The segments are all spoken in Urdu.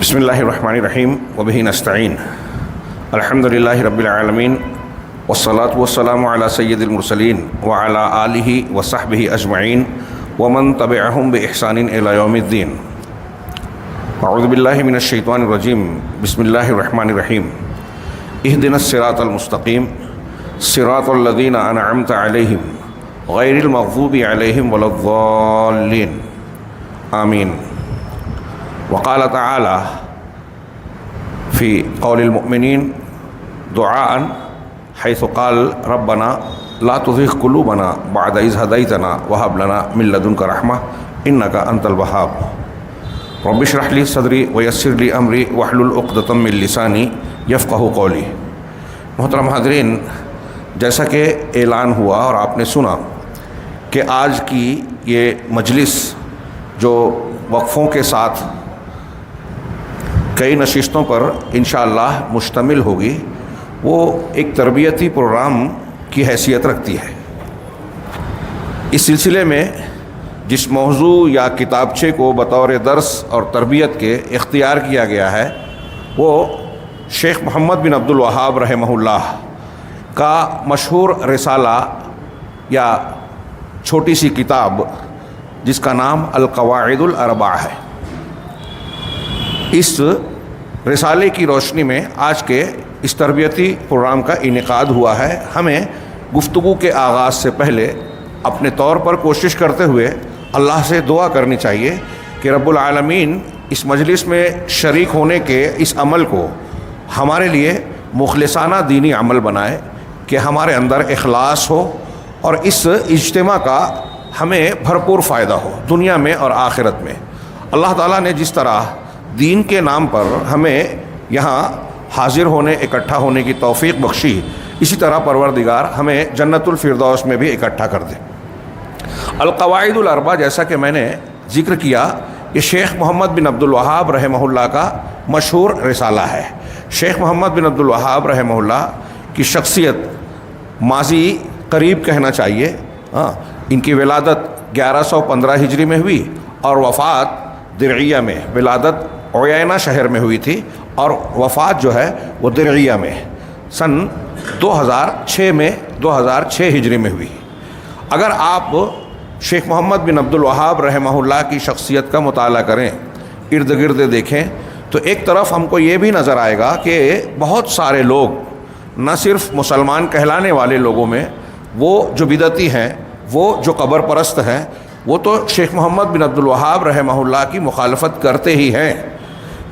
بسم اللہ الرحمن الرحیم وبہ نستعین الحمد للہ رب العالمین والصلاة والسلام علی سید المرسلین وعلی آلہ وصحبہ اجمعین ومن تبعہم بإحسان الی یوم الدین. اعوذ باللہ من الشیطان الرجیم. بسم اللہ الرحمن الرحیم. اہدنا الصراط المستقیم صراط الذین انعمت علیہم غیر المغضوب علیہم ولا الضالین. آمین. وقال تعالى في قول المؤمنين دعاء حيث قال ربنا لا تزغ قلوبنا بعد إذ هديتنا وهب لنا من لدنك رحمة إنك أنت الوهاب. رب اشرح لي صدري ويسر لي أمري واحلل عقدة من لساني يفقهوا قولي. محترم حاضرین، جیسا کہ اعلان ہوا اور آپ نے سنا کہ آج کی یہ مجلس جو وقفوں کے ساتھ کئی نشستوں پر انشاءاللہ مشتمل ہوگی، وہ ایک تربیتی پروگرام کی حیثیت رکھتی ہے. اس سلسلے میں جس موضوع یا کتابچے کو بطور درس اور تربیت کے اختیار کیا گیا ہے وہ شیخ محمد بن عبد الوہاب رحمہ اللہ کا مشہور رسالہ یا چھوٹی سی کتاب جس کا نام القواعد الاربعہ ہے. اس رسالے کی روشنی میں آج کے اس تربیتی پروگرام کا انعقاد ہوا ہے. ہمیں گفتگو کے آغاز سے پہلے اپنے طور پر کوشش کرتے ہوئے اللہ سے دعا کرنی چاہیے کہ رب العالمین اس مجلس میں شریک ہونے کے اس عمل کو ہمارے لیے مخلصانہ دینی عمل بنائے، کہ ہمارے اندر اخلاص ہو اور اس اجتماع کا ہمیں بھرپور فائدہ ہو دنیا میں اور آخرت میں. اللہ تعالیٰ نے جس طرح دین کے نام پر ہمیں یہاں حاضر ہونے اکٹھا ہونے کی توفیق بخشی، اسی طرح پروردگار ہمیں جنت الفردوس میں بھی اکٹھا کر دے. القواعد الاربعہ جیسا کہ میں نے ذکر کیا، یہ شیخ محمد بن عبد الوہاب رحمہ اللہ کا مشہور رسالہ ہے. شیخ محمد بن عبد الوہاب رحمہ اللہ کی شخصیت ماضی قریب کہنا چاہیے. ان کی ولادت 1115 ہجری میں ہوئی اور وفات درعیہ میں، ولادت عیینہ شہر میں ہوئی تھی اور وفات جو ہے وہ درعیہ میں سن 2006 ہجری میں ہوئی. اگر آپ شیخ محمد بن عبد الوہاب رحمہ اللہ کی شخصیت کا مطالعہ کریں، ارد گرد دیکھیں، تو ایک طرف ہم کو یہ بھی نظر آئے گا کہ بہت سارے لوگ نہ صرف مسلمان کہلانے والے لوگوں میں وہ جو بدعتی ہیں، وہ جو قبر پرست ہیں، وہ تو شیخ محمد بن عبد الوہاب رحمہ اللہ کی مخالفت کرتے ہی ہیں.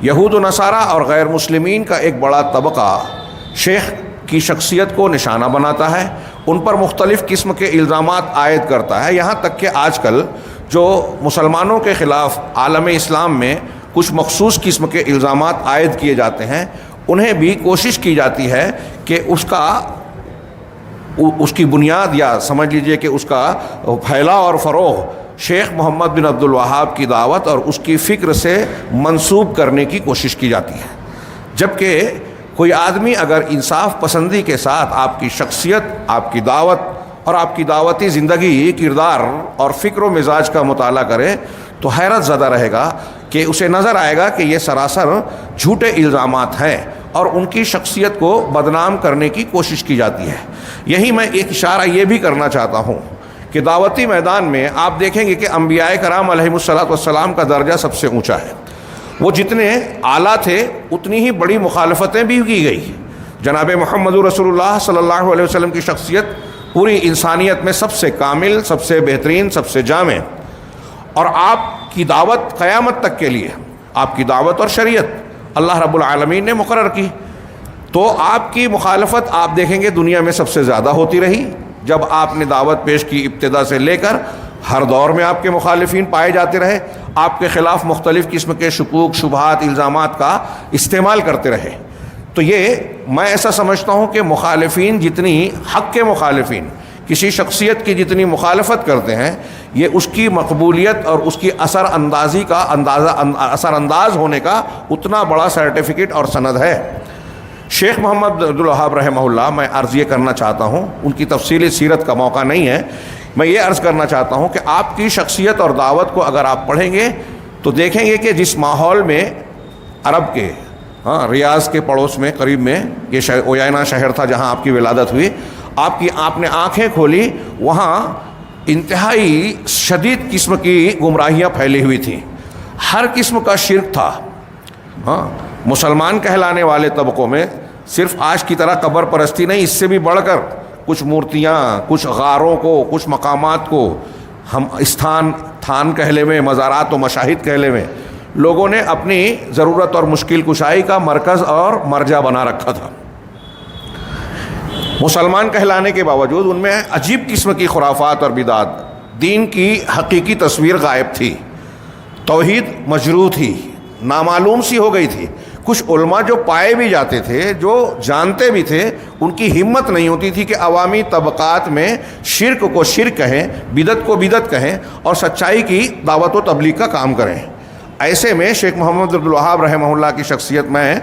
یہود و نصارہ اور غیر مسلمین کا ایک بڑا طبقہ شیخ کی شخصیت کو نشانہ بناتا ہے، ان پر مختلف قسم کے الزامات عائد کرتا ہے. یہاں تک کہ آج کل جو مسلمانوں کے خلاف عالم اسلام میں کچھ مخصوص قسم کے الزامات عائد کیے جاتے ہیں، انہیں بھی کوشش کی جاتی ہے کہ اس کی بنیاد یا سمجھ لیجئے کہ اس کا پھیلاؤ اور فروغ شیخ محمد بن عبد الوہاب کی دعوت اور اس کی فکر سے منسوب کرنے کی کوشش کی جاتی ہے. جبکہ کوئی آدمی اگر انصاف پسندی کے ساتھ آپ کی شخصیت، آپ کی دعوت اور آپ کی دعوتی زندگی، کردار اور فکر و مزاج کا مطالعہ کرے تو حیرت زدہ رہے گا کہ اسے نظر آئے گا کہ یہ سراسر جھوٹے الزامات ہیں اور ان کی شخصیت کو بدنام کرنے کی کوشش کی جاتی ہے. یہی میں ایک اشارہ یہ بھی کرنا چاہتا ہوں کہ دعوتی میدان میں آپ دیکھیں گے کہ انبیاء کرام علیہم الصلاۃ والسلام کا درجہ سب سے اونچا ہے. وہ جتنے اعلیٰ تھے اتنی ہی بڑی مخالفتیں بھی کی گئی. جناب محمد رسول اللہ صلی اللہ علیہ وسلم کی شخصیت پوری انسانیت میں سب سے کامل، سب سے بہترین، سب سے جامع، اور آپ کی دعوت قیامت تک کے لیے، آپ کی دعوت اور شریعت اللہ رب العالمین نے مقرر کی. تو آپ کی مخالفت آپ دیکھیں گے دنیا میں سب سے زیادہ ہوتی رہی. جب آپ نے دعوت پیش کی ابتدا سے لے کر ہر دور میں آپ کے مخالفین پائے جاتے رہے، آپ کے خلاف مختلف قسم کے شکوک، شبہات، الزامات کا استعمال کرتے رہے. تو یہ میں ایسا سمجھتا ہوں کہ مخالفین جتنی حق کے مخالفین کسی شخصیت کی جتنی مخالفت کرتے ہیں، یہ اس کی مقبولیت اور اس کی اثر انداز ہونے کا اتنا بڑا سرٹیفکیٹ اور سند ہے. شیخ محمد عبد الوہاب رحمہ اللہ، میں عرض یہ کرنا چاہتا ہوں، ان کی تفصیلی سیرت کا موقع نہیں ہے، میں یہ عرض کرنا چاہتا ہوں کہ آپ کی شخصیت اور دعوت کو اگر آپ پڑھیں گے تو دیکھیں گے کہ جس ماحول میں عرب کے ریاض کے پڑوس میں قریب میں یہ اویائنا شہر تھا جہاں آپ کی ولادت ہوئی. آپ نے آنکھیں کھولی، وہاں انتہائی شدید قسم کی گمراہیاں پھیلی ہوئی تھیں، ہر قسم کا شرک تھا. مسلمان کہلانے والے طبقوں میں صرف آج کی طرح قبر پرستی نہیں، اس سے بھی بڑھ کر کچھ مورتیاں، کچھ غاروں کو، کچھ مقامات کو ہم تھان کہلے میں، مزارات و مشاہد کہلے میں لوگوں نے اپنی ضرورت اور مشکل کشائی کا مرکز اور مرجع بنا رکھا تھا. مسلمان کہلانے کے باوجود ان میں عجیب قسم کی خرافات اور بدعات، دین کی حقیقی تصویر غائب تھی، توحید مجروح تھی، نامعلوم سی ہو گئی تھی. کچھ علماء جو پائے بھی جاتے تھے، جو جانتے بھی تھے، ان کی ہمت نہیں ہوتی تھی کہ عوامی طبقات میں شرک کو شرک کہیں، بدعت کو بدعت کہیں اور سچائی کی دعوت و تبلیغ کا کام کریں. ایسے میں شیخ محمد عبدالوہاب رحمہ اللہ کی شخصیت میں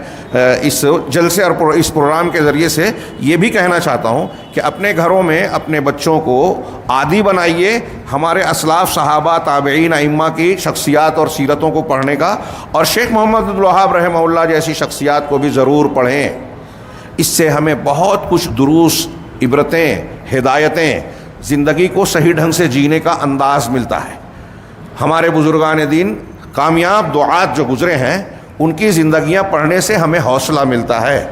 اس جلسے اور اس پروگرام کے ذریعے سے یہ بھی کہنا چاہتا ہوں کہ اپنے گھروں میں اپنے بچوں کو عادی بنائیے ہمارے اسلاف صحابہ تابعین ائمہ کی شخصیات اور سیرتوں کو پڑھنے کا، اور شیخ محمد عبدالوہاب رحمہ اللہ جیسی شخصیات کو بھی ضرور پڑھیں. اس سے ہمیں بہت کچھ دروس، عبرتیں، ہدایتیں، زندگی کو صحیح ڈھنگ سے جینے کا انداز ملتا ہے. ہمارے بزرگان دین، کامیاب دعات جو گزرے ہیں، ان کی زندگیاں پڑھنے سے ہمیں حوصلہ ملتا ہے،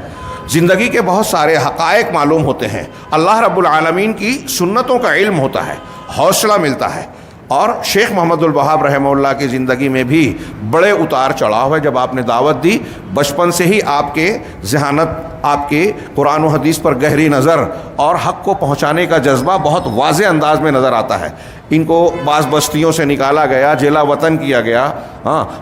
زندگی کے بہت سارے حقائق معلوم ہوتے ہیں، اللہ رب العالمین کی سنتوں کا علم ہوتا ہے، حوصلہ ملتا ہے. اور شیخ محمد الوہاب رحمہ اللہ کی زندگی میں بھی بڑے اتار چڑھاؤ ہے. جب آپ نے دعوت دی، بچپن سے ہی آپ کے ذہانت، آپ کے قرآن و حدیث پر گہری نظر اور حق کو پہنچانے کا جذبہ بہت واضح انداز میں نظر آتا ہے. ان کو بعض بستیوں سے نکالا گیا، جیلا وطن کیا گیا،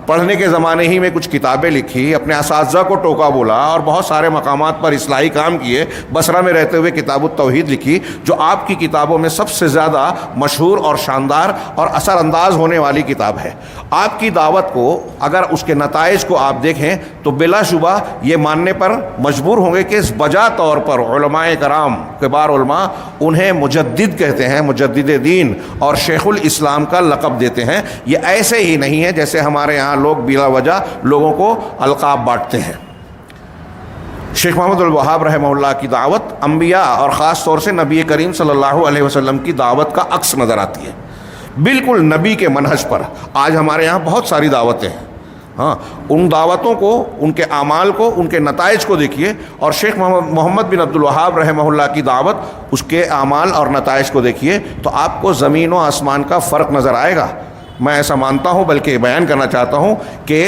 پڑھنے کے زمانے ہی میں کچھ کتابیں لکھی، اپنے اساتذہ کو ٹوکا بولا اور بہت سارے مقامات پر اصلاحی کام کیے. بصرہ میں رہتے ہوئے کتاب التوحید لکھی، جو آپ کی کتابوں میں سب سے زیادہ مشہور اور شاندار اور اثر انداز ہونے والی کتاب ہے. آپ کی دعوت کو اگر اس کے نتائج کو آپ دیکھیں تو بلا شبہ یہ ماننے پر مجبور ہوں گے کہ اس بجا طور پر علماء کرام، کبار علماء، انہیں مجدد کہتے ہیں، مجدد دین اور شیخ الاسلام کا لقب دیتے ہیں. یہ ایسے ہی نہیں ہے جیسے ہمارے یہاں لوگ بلا وجہ لوگوں کو القاب بانٹتے ہیں. شیخ محمد الوہاب رحمہ اللہ کی دعوت انبیاء اور خاص طور سے نبی کریم صلی اللہ علیہ وسلم کی دعوت کا عکس نظر آتی ہے، بالکل نبی کے منہج پر. آج ہمارے یہاں بہت ساری دعوتیں ہیں، ان دعوتوں کو، ان کے اعمال کو، ان کے نتائج کو دیکھیے، اور شیخ محمد بن عبدالوہاب رحمہ اللہ کی دعوت، اس کے اعمال اور نتائج کو دیکھیے تو آپ کو زمین و آسمان کا فرق نظر آئے گا. میں ایسا مانتا ہوں، بلکہ بیان کرنا چاہتا ہوں کہ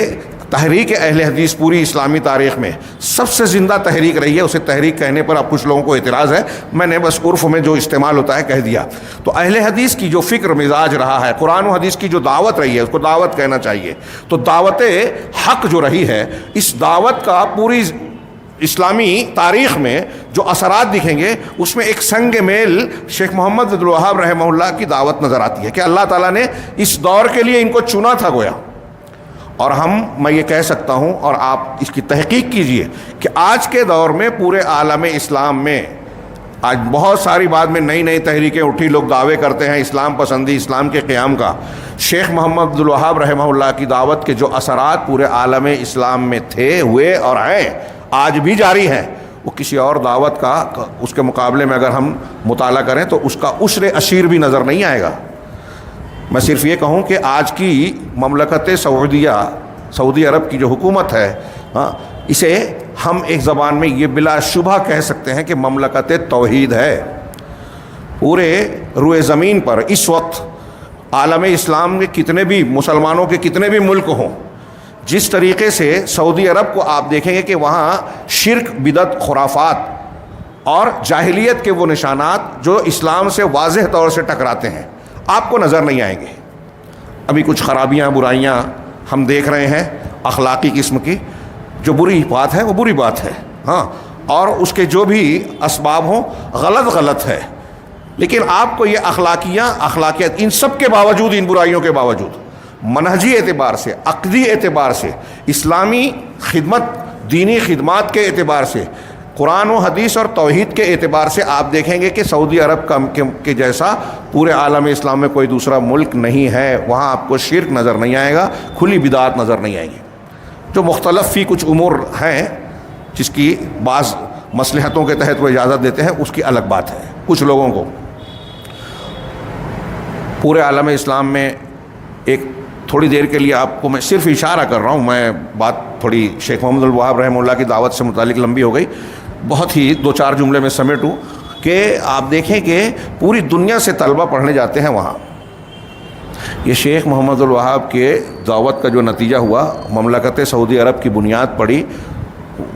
تحریک اہل حدیث پوری اسلامی تاریخ میں سب سے زندہ تحریک رہی ہے. اسے تحریک کہنے پر اب کچھ لوگوں کو اعتراض ہے، میں نے بس عرف میں جو استعمال ہوتا ہے کہہ دیا. تو اہل حدیث کی جو فکر مزاج رہا ہے، قرآن و حدیث کی جو دعوت رہی ہے، اس کو دعوت کہنا چاہیے. تو دعوت حق جو رہی ہے، اس دعوت کا پوری اسلامی تاریخ میں جو اثرات دکھیں گے، اس میں ایک سنگ میل شیخ محمد عبدالوہاب رحمہ اللہ کی دعوت نظر آتی ہے کہ اللہ تعالیٰ نے اس دور کے لیے ان کو چنا تھا گویا. اور میں یہ کہہ سکتا ہوں، اور آپ اس کی تحقیق کیجئے، کہ آج کے دور میں پورے عالم اسلام میں آج بہت ساری بعد میں نئی نئی تحریکیں اٹھی، لوگ دعوے کرتے ہیں اسلام پسندی، اسلام کے قیام کا. شیخ محمد عبدالوہاب رحمہ اللہ کی دعوت کے جو اثرات پورے عالم اسلام میں تھے، ہوئے اور ہیں، آج بھی جاری ہیں، وہ کسی اور دعوت کا اس کے مقابلے میں اگر ہم مطالعہ کریں تو اس کا عشر اشیر بھی نظر نہیں آئے گا. میں صرف یہ کہوں کہ آج کی مملکت سعودی عرب کی جو حکومت ہے، اسے ہم ایک زبان میں یہ بلا شبہ کہہ سکتے ہیں کہ مملکت توحید ہے. پورے روئے زمین پر اس وقت عالم اسلام میں کتنے بھی مسلمانوں کے کتنے بھی ملک ہوں، جس طریقے سے سعودی عرب کو آپ دیکھیں گے کہ وہاں شرک، بدعت، خرافات اور جاہلیت کے وہ نشانات جو اسلام سے واضح طور سے ٹکراتے ہیں، آپ کو نظر نہیں آئیں گے. ابھی کچھ خرابیاں، برائیاں ہم دیکھ رہے ہیں اخلاقی قسم کی. جو بری بات ہے وہ بری بات ہے، اور اس کے جو بھی اسباب ہوں غلط ہے. لیکن آپ کو یہ اخلاقیات ان سب کے باوجود، ان برائیوں کے باوجود، منہجی اعتبار سے، عقدی اعتبار سے، اسلامی خدمت، دینی خدمات کے اعتبار سے، قرآن و حدیث اور توحید کے اعتبار سے آپ دیکھیں گے کہ سعودی عرب کے جیسا پورے عالم اسلام میں کوئی دوسرا ملک نہیں ہے. وہاں آپ کو شرک نظر نہیں آئے گا، کھلی بدعات نظر نہیں آئیں گی. جو مختلف فی کچھ امور ہیں جس کی بعض مصلحتوں کے تحت وہ اجازت دیتے ہیں، اس کی الگ بات ہے. کچھ لوگوں کو پورے عالم اسلام میں ایک تھوڑی دیر کے لیے آپ کو میں صرف اشارہ کر رہا ہوں، میں بات تھوڑی شیخ محمد الوہاب رحمہ اللہ کی دعوت سے متعلق لمبی ہو گئی، بہت ہی 2-4 جملے میں سمیٹوں کہ آپ دیکھیں کہ پوری دنیا سے طلبہ پڑھنے جاتے ہیں وہاں. یہ شیخ محمد الوہاب کے دعوت کا جو نتیجہ ہوا، مملکت سعودی عرب کی بنیاد پڑی،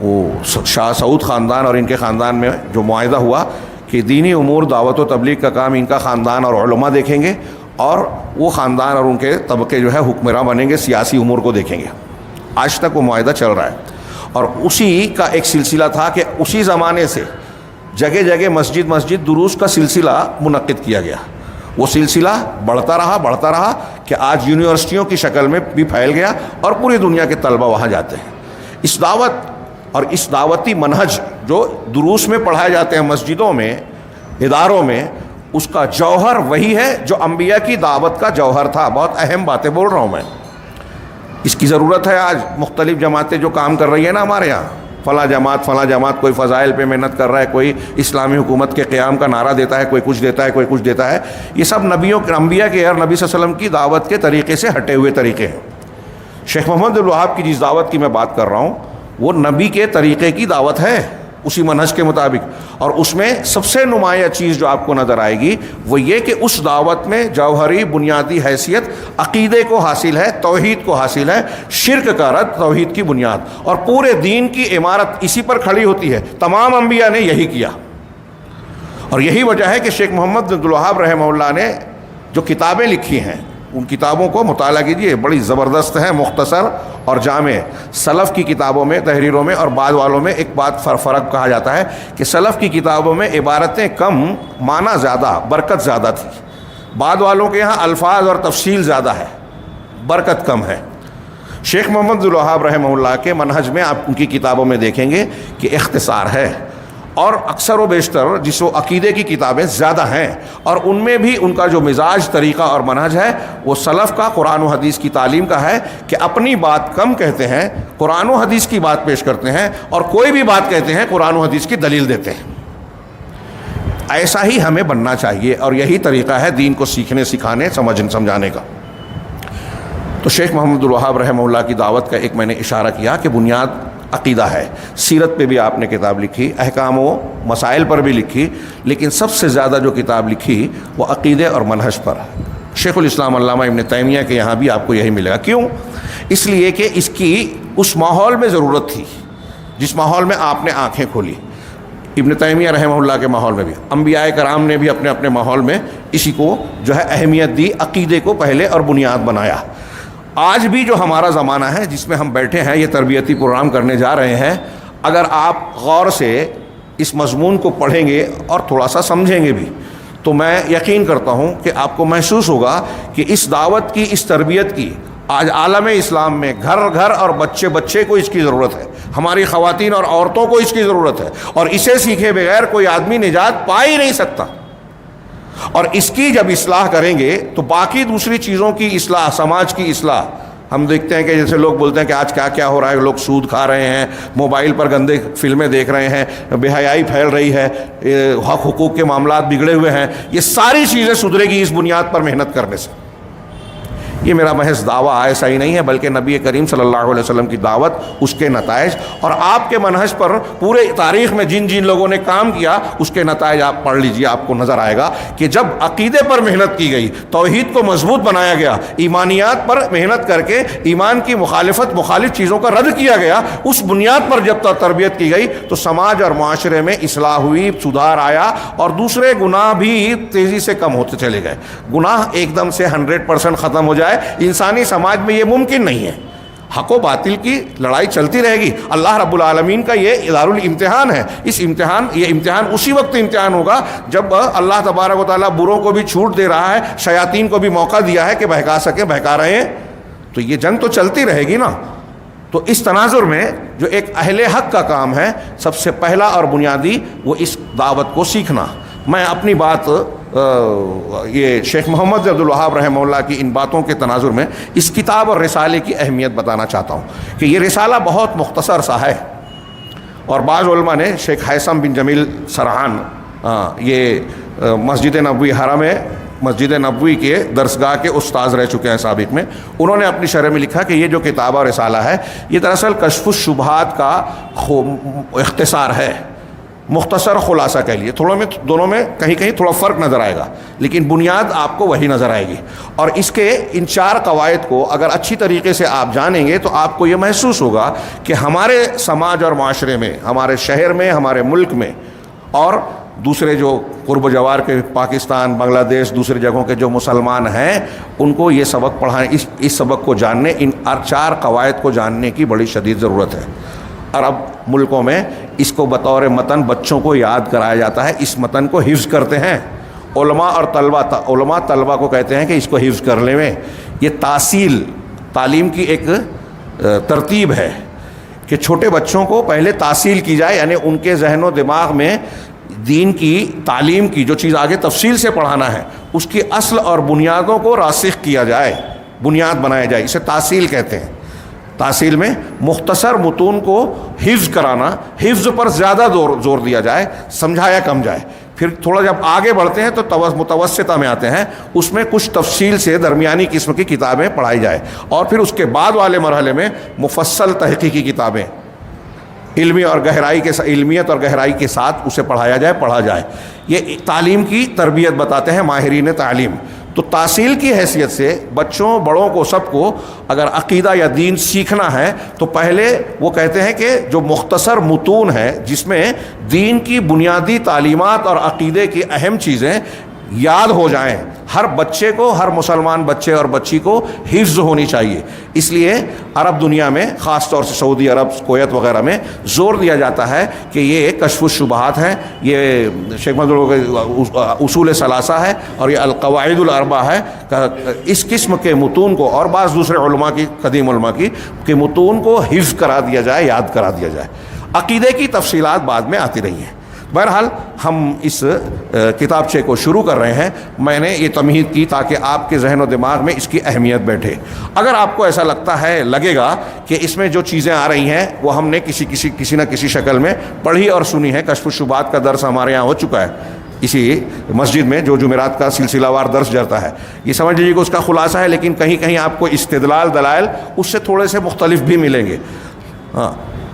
وہ شاہ سعود خاندان اور ان کے خاندان میں جو معاہدہ ہوا کہ دینی امور دعوت و تبلیغ کا کام ان کا خاندان اور علماء دیکھیں گے، اور وہ خاندان اور ان کے طبقے جو ہے حکمراں بنیں گے، سیاسی امور کو دیکھیں گے. آج تک وہ معاہدہ چل رہا ہے، اور اسی کا ایک سلسلہ تھا کہ اسی زمانے سے جگہ جگہ مسجد دروس کا سلسلہ منعقد کیا گیا. وہ سلسلہ بڑھتا رہا کہ آج یونیورسٹیوں کی شکل میں بھی پھیل گیا اور پوری دنیا کے طلبہ وہاں جاتے ہیں. اس دعوت اور اس دعوتی منہج جو دروس میں پڑھائے جاتے ہیں مسجدوں میں، اداروں میں، اس کا جوہر وہی ہے جو انبیاء کی دعوت کا جوہر تھا. بہت اہم باتیں بول رہا ہوں میں. اس کی ضرورت ہے آج مختلف جماعتیں جو کام کر رہی ہیں نا ہمارے یہاں، فلاں جماعت کوئی فضائل پہ محنت کر رہا ہے، کوئی اسلامی حکومت کے قیام کا نعرہ دیتا ہے، کوئی کچھ دیتا ہے. یہ سب انبیاء کے اور نبی صلی اللہ علیہ وسلم کی دعوت کے طریقے سے ہٹے ہوئے طریقے ہیں. شیخ محمد الوہاب کی جس دعوت کی میں بات کر رہا ہوں وہ نبی کے طریقے کی دعوت ہے، اسی منہج کے مطابق. اور اس میں سب سے نمایاں چیز جو آپ کو نظر آئے گی وہ یہ کہ اس دعوت میں جوہری بنیادی حیثیت عقیدے کو حاصل ہے، توحید کو حاصل ہے، شرک کا رد، توحید کی بنیاد، اور پورے دین کی عمارت اسی پر کھڑی ہوتی ہے. تمام انبیاء نے یہی کیا، اور یہی وجہ ہے کہ شیخ محمد بن عبدالوہاب رحمہ اللہ نے جو کتابیں لکھی ہیں ان کتابوں کو مطالعہ کیجیے، بڑی زبردست ہیں، مختصر اور جامع. سلف کی کتابوں میں، تحریروں میں اور بعد والوں میں ایک بات فرق کہا جاتا ہے کہ سلف کی کتابوں میں عبارتیں کم، معنی زیادہ، برکت زیادہ تھی. بعد والوں کے یہاں الفاظ اور تفصیل زیادہ ہے، برکت کم ہے. شیخ محمد الوہاب رحمہ اللہ کے منہج میں آپ ان کی کتابوں میں دیکھیں گے کہ اختصار ہے، اور اکثر و بیشتر جس و عقیدے کی کتابیں زیادہ ہیں، اور ان میں بھی ان کا جو مزاج، طریقہ اور منہج ہے وہ سلف کا، قرآن و حدیث کی تعلیم کا ہے کہ اپنی بات کم کہتے ہیں، قرآن و حدیث کی بات پیش کرتے ہیں، اور کوئی بھی بات کہتے ہیں قرآن و حدیث کی دلیل دیتے ہیں. ایسا ہی ہمیں بننا چاہیے، اور یہی طریقہ ہے دین کو سیکھنے، سکھانے، سمجھانے کا. تو شیخ محمد الوہاب رحمہ اللہ کی دعوت کا ایک میں نے اشارہ کیا کہ بنیاد عقیدہ ہے. سیرت پہ بھی آپ نے کتاب لکھی، احکام و مسائل پر بھی لکھی، لیکن سب سے زیادہ جو کتاب لکھی وہ عقیدے اور منہج پر. شیخ الاسلام علامہ ابن تیمیہ کے یہاں بھی آپ کو یہی ملے گا. کیوں؟ اس لیے کہ اس کی اس ماحول میں ضرورت تھی جس ماحول میں آپ نے آنکھیں کھولی. ابن تیمیہ رحمہ اللہ کے ماحول میں بھی، انبیاء کرام نے بھی اپنے اپنے ماحول میں اسی کو جو ہے اہمیت دی، عقیدے کو پہلے اور بنیاد بنایا. آج بھی جو ہمارا زمانہ ہے جس میں ہم بیٹھے ہیں، یہ تربیتی پروگرام کرنے جا رہے ہیں، اگر آپ غور سے اس مضمون کو پڑھیں گے اور تھوڑا سا سمجھیں گے بھی تو میں یقین کرتا ہوں کہ آپ کو محسوس ہوگا کہ اس دعوت کی، اس تربیت کی آج عالم اسلام میں گھر گھر اور بچے بچے کو اس کی ضرورت ہے. ہماری خواتین اور عورتوں کو اس کی ضرورت ہے، اور اسے سیکھے بغیر کوئی آدمی نجات پا ہی نہیں سکتا. اور اس کی جب اصلاح کریں گے تو باقی دوسری چیزوں کی اصلاح، سماج کی اصلاح. ہم دیکھتے ہیں کہ جیسے لوگ بولتے ہیں کہ آج کیا کیا ہو رہا ہے، لوگ سود کھا رہے ہیں، موبائل پر گندے فلمیں دیکھ رہے ہیں، بے حیائی پھیل رہی ہے، حق حقوق کے معاملات بگڑے ہوئے ہیں. یہ ساری چیزیں سدھرے گی اس بنیاد پر محنت کرنے سے. یہ میرا محض دعویٰ ایسا ہی نہیں ہے، بلکہ نبی کریم صلی اللہ علیہ وسلم کی دعوت، اس کے نتائج، اور آپ کے منہج پر پورے تاریخ میں جن جن لوگوں نے کام کیا اس کے نتائج آپ پڑھ لیجئے. آپ کو نظر آئے گا کہ جب عقیدے پر محنت کی گئی، توحید کو مضبوط بنایا گیا، ایمانیات پر محنت کر کے ایمان کی مخالف چیزوں کا رد کیا گیا، اس بنیاد پر جب تربیت کی گئی تو سماج اور معاشرے میں اصلاح ہوئی، سدھار آیا، اور دوسرے گناہ بھی تیزی سے کم ہوتے چلے گئے. گناہ ایک دم سے 100% ختم ہو جائے انسانی سماج میں یہ ممکن نہیں ہے. حق و باطل کی لڑائی چلتی رہے گی. اللہ رب العالمین کا یہ دارالامتحان ہے. یہ امتحان اسی وقت امتحان ہوگا جب اللہ تبارک و تعالیٰ بروں کو بھی چھوٹ دے رہا ہے، شیاطین کو بھی موقع دیا ہے کہ بہکا سکیں، بہکا رہے ہیں. تو یہ جنگ تو چلتی رہے گی نا. تو اس تناظر میں جو ایک اہل حق کا کام ہے، سب سے پہلا اور بنیادی وہ اس دعوت کو سیکھنا. میں اپنی بات یہ شیخ محمد بن عبد الوہاب رحمہ اللہ کی ان باتوں کے تناظر میں اس کتاب اور رسالے کی اہمیت بتانا چاہتا ہوں کہ یہ رسالہ بہت مختصر سا ہے، اور بعض علماء نے شیخ حیثم بن جمیل سرحان یہ مسجد نبوی حرم ہے، مسجد نبوی کے درسگاہ کے استاذ رہ چکے ہیں سابق میں، انہوں نے اپنی شرح میں لکھا کہ یہ جو کتاب اور رسالہ ہے یہ دراصل کشف الشبہات کا اختصار ہے، مختصر خلاصہ کہہ لیے، دونوں میں کہیں کہیں تھوڑا فرق نظر آئے گا، لیکن بنیاد آپ کو وہی نظر آئے گی۔ اور اس کے ان 4 قواعد کو اگر اچھی طریقے سے آپ جانیں گے تو آپ کو یہ محسوس ہوگا کہ ہمارے سماج اور معاشرے میں، ہمارے شہر میں، ہمارے ملک میں اور دوسرے جو قرب و جوار کے پاکستان، بنگلہ دیش، دوسری جگہوں کے جو مسلمان ہیں ان کو یہ سبق پڑھانے، اس سبق کو جاننے، ان 4 قواعد کو جاننے کی بڑی شدید ضرورت ہے۔ عرب ملکوں میں اس کو بطور متن بچوں کو یاد کرایا جاتا ہے، اس متن کو حفظ کرتے ہیں علماء اور طلبہ کو کہتے ہیں کہ اس کو حفظ کر لیں۔ یہ تعلیم کی ایک ترتیب ہے کہ چھوٹے بچوں کو پہلے تحصیل کی جائے، یعنی ان کے ذہن و دماغ میں دین کی تعلیم کی جو چیز آگے تفصیل سے پڑھانا ہے اس کی اصل اور بنیادوں کو راسخ کیا جائے، بنیاد بنایا جائے، اسے تحصیل کہتے ہیں۔ تحصیل میں مختصر متون کو حفظ کرانا، حفظ پر زیادہ زور دیا جائے، سمجھایا کم جائے۔ پھر تھوڑا جب آگے بڑھتے ہیں تو متوسطہ میں آتے ہیں، اس میں کچھ تفصیل سے درمیانی قسم کی کتابیں پڑھائی جائے، اور پھر اس کے بعد والے مرحلے میں مفصل تحقیقی کتابیں علمیت اور گہرائی کے ساتھ اسے پڑھا جائے۔ یہ تعلیم کی تربیت بتاتے ہیں ماہرین تعلیم۔ تو تحصیل کی حیثیت سے بچوں، بڑوں کو، سب کو اگر عقیدہ یا دین سیکھنا ہے تو پہلے وہ کہتے ہیں کہ جو مختصر متون ہے جس میں دین کی بنیادی تعلیمات اور عقیدے کی اہم چیزیں یاد ہو جائیں، ہر بچے کو، ہر مسلمان بچے اور بچی کو حفظ ہونی چاہیے۔ اس لیے عرب دنیا میں، خاص طور سے سعودی عرب، کویت وغیرہ میں زور دیا جاتا ہے کہ یہ کشف الشبہات ہیں، یہ شیخ محمد اصول ثلاثہ ہے اور یہ القواعد الاربع ہے۔ اس قسم کے متون کو اور بعض دوسرے علماء کی، قدیم علماء کی کہ متون کو حفظ کرا دیا جائے، یاد کرا دیا جائے۔ عقیدے کی تفصیلات بعد میں آتی رہی ہیں۔ بہرحال ہم اس کتابچے کو شروع کر رہے ہیں، میں نے یہ تمہید کی تاکہ آپ کے ذہن و دماغ میں اس کی اہمیت بیٹھے۔ اگر آپ کو ایسا لگے گا کہ اس میں جو چیزیں آ رہی ہیں وہ ہم نے کسی نہ کسی شکل میں پڑھی اور سنی ہے، کشف الشبہات کا درس ہمارے یہاں ہو چکا ہے اسی مسجد میں، جو جمعرات کا سلسلہ وار درس جاتا ہے، یہ سمجھ لیجیے کہ اس کا خلاصہ ہے، لیکن کہیں کہیں آپ کو استدلال دلائل اس سے تھوڑے سے مختلف بھی ملیں گے۔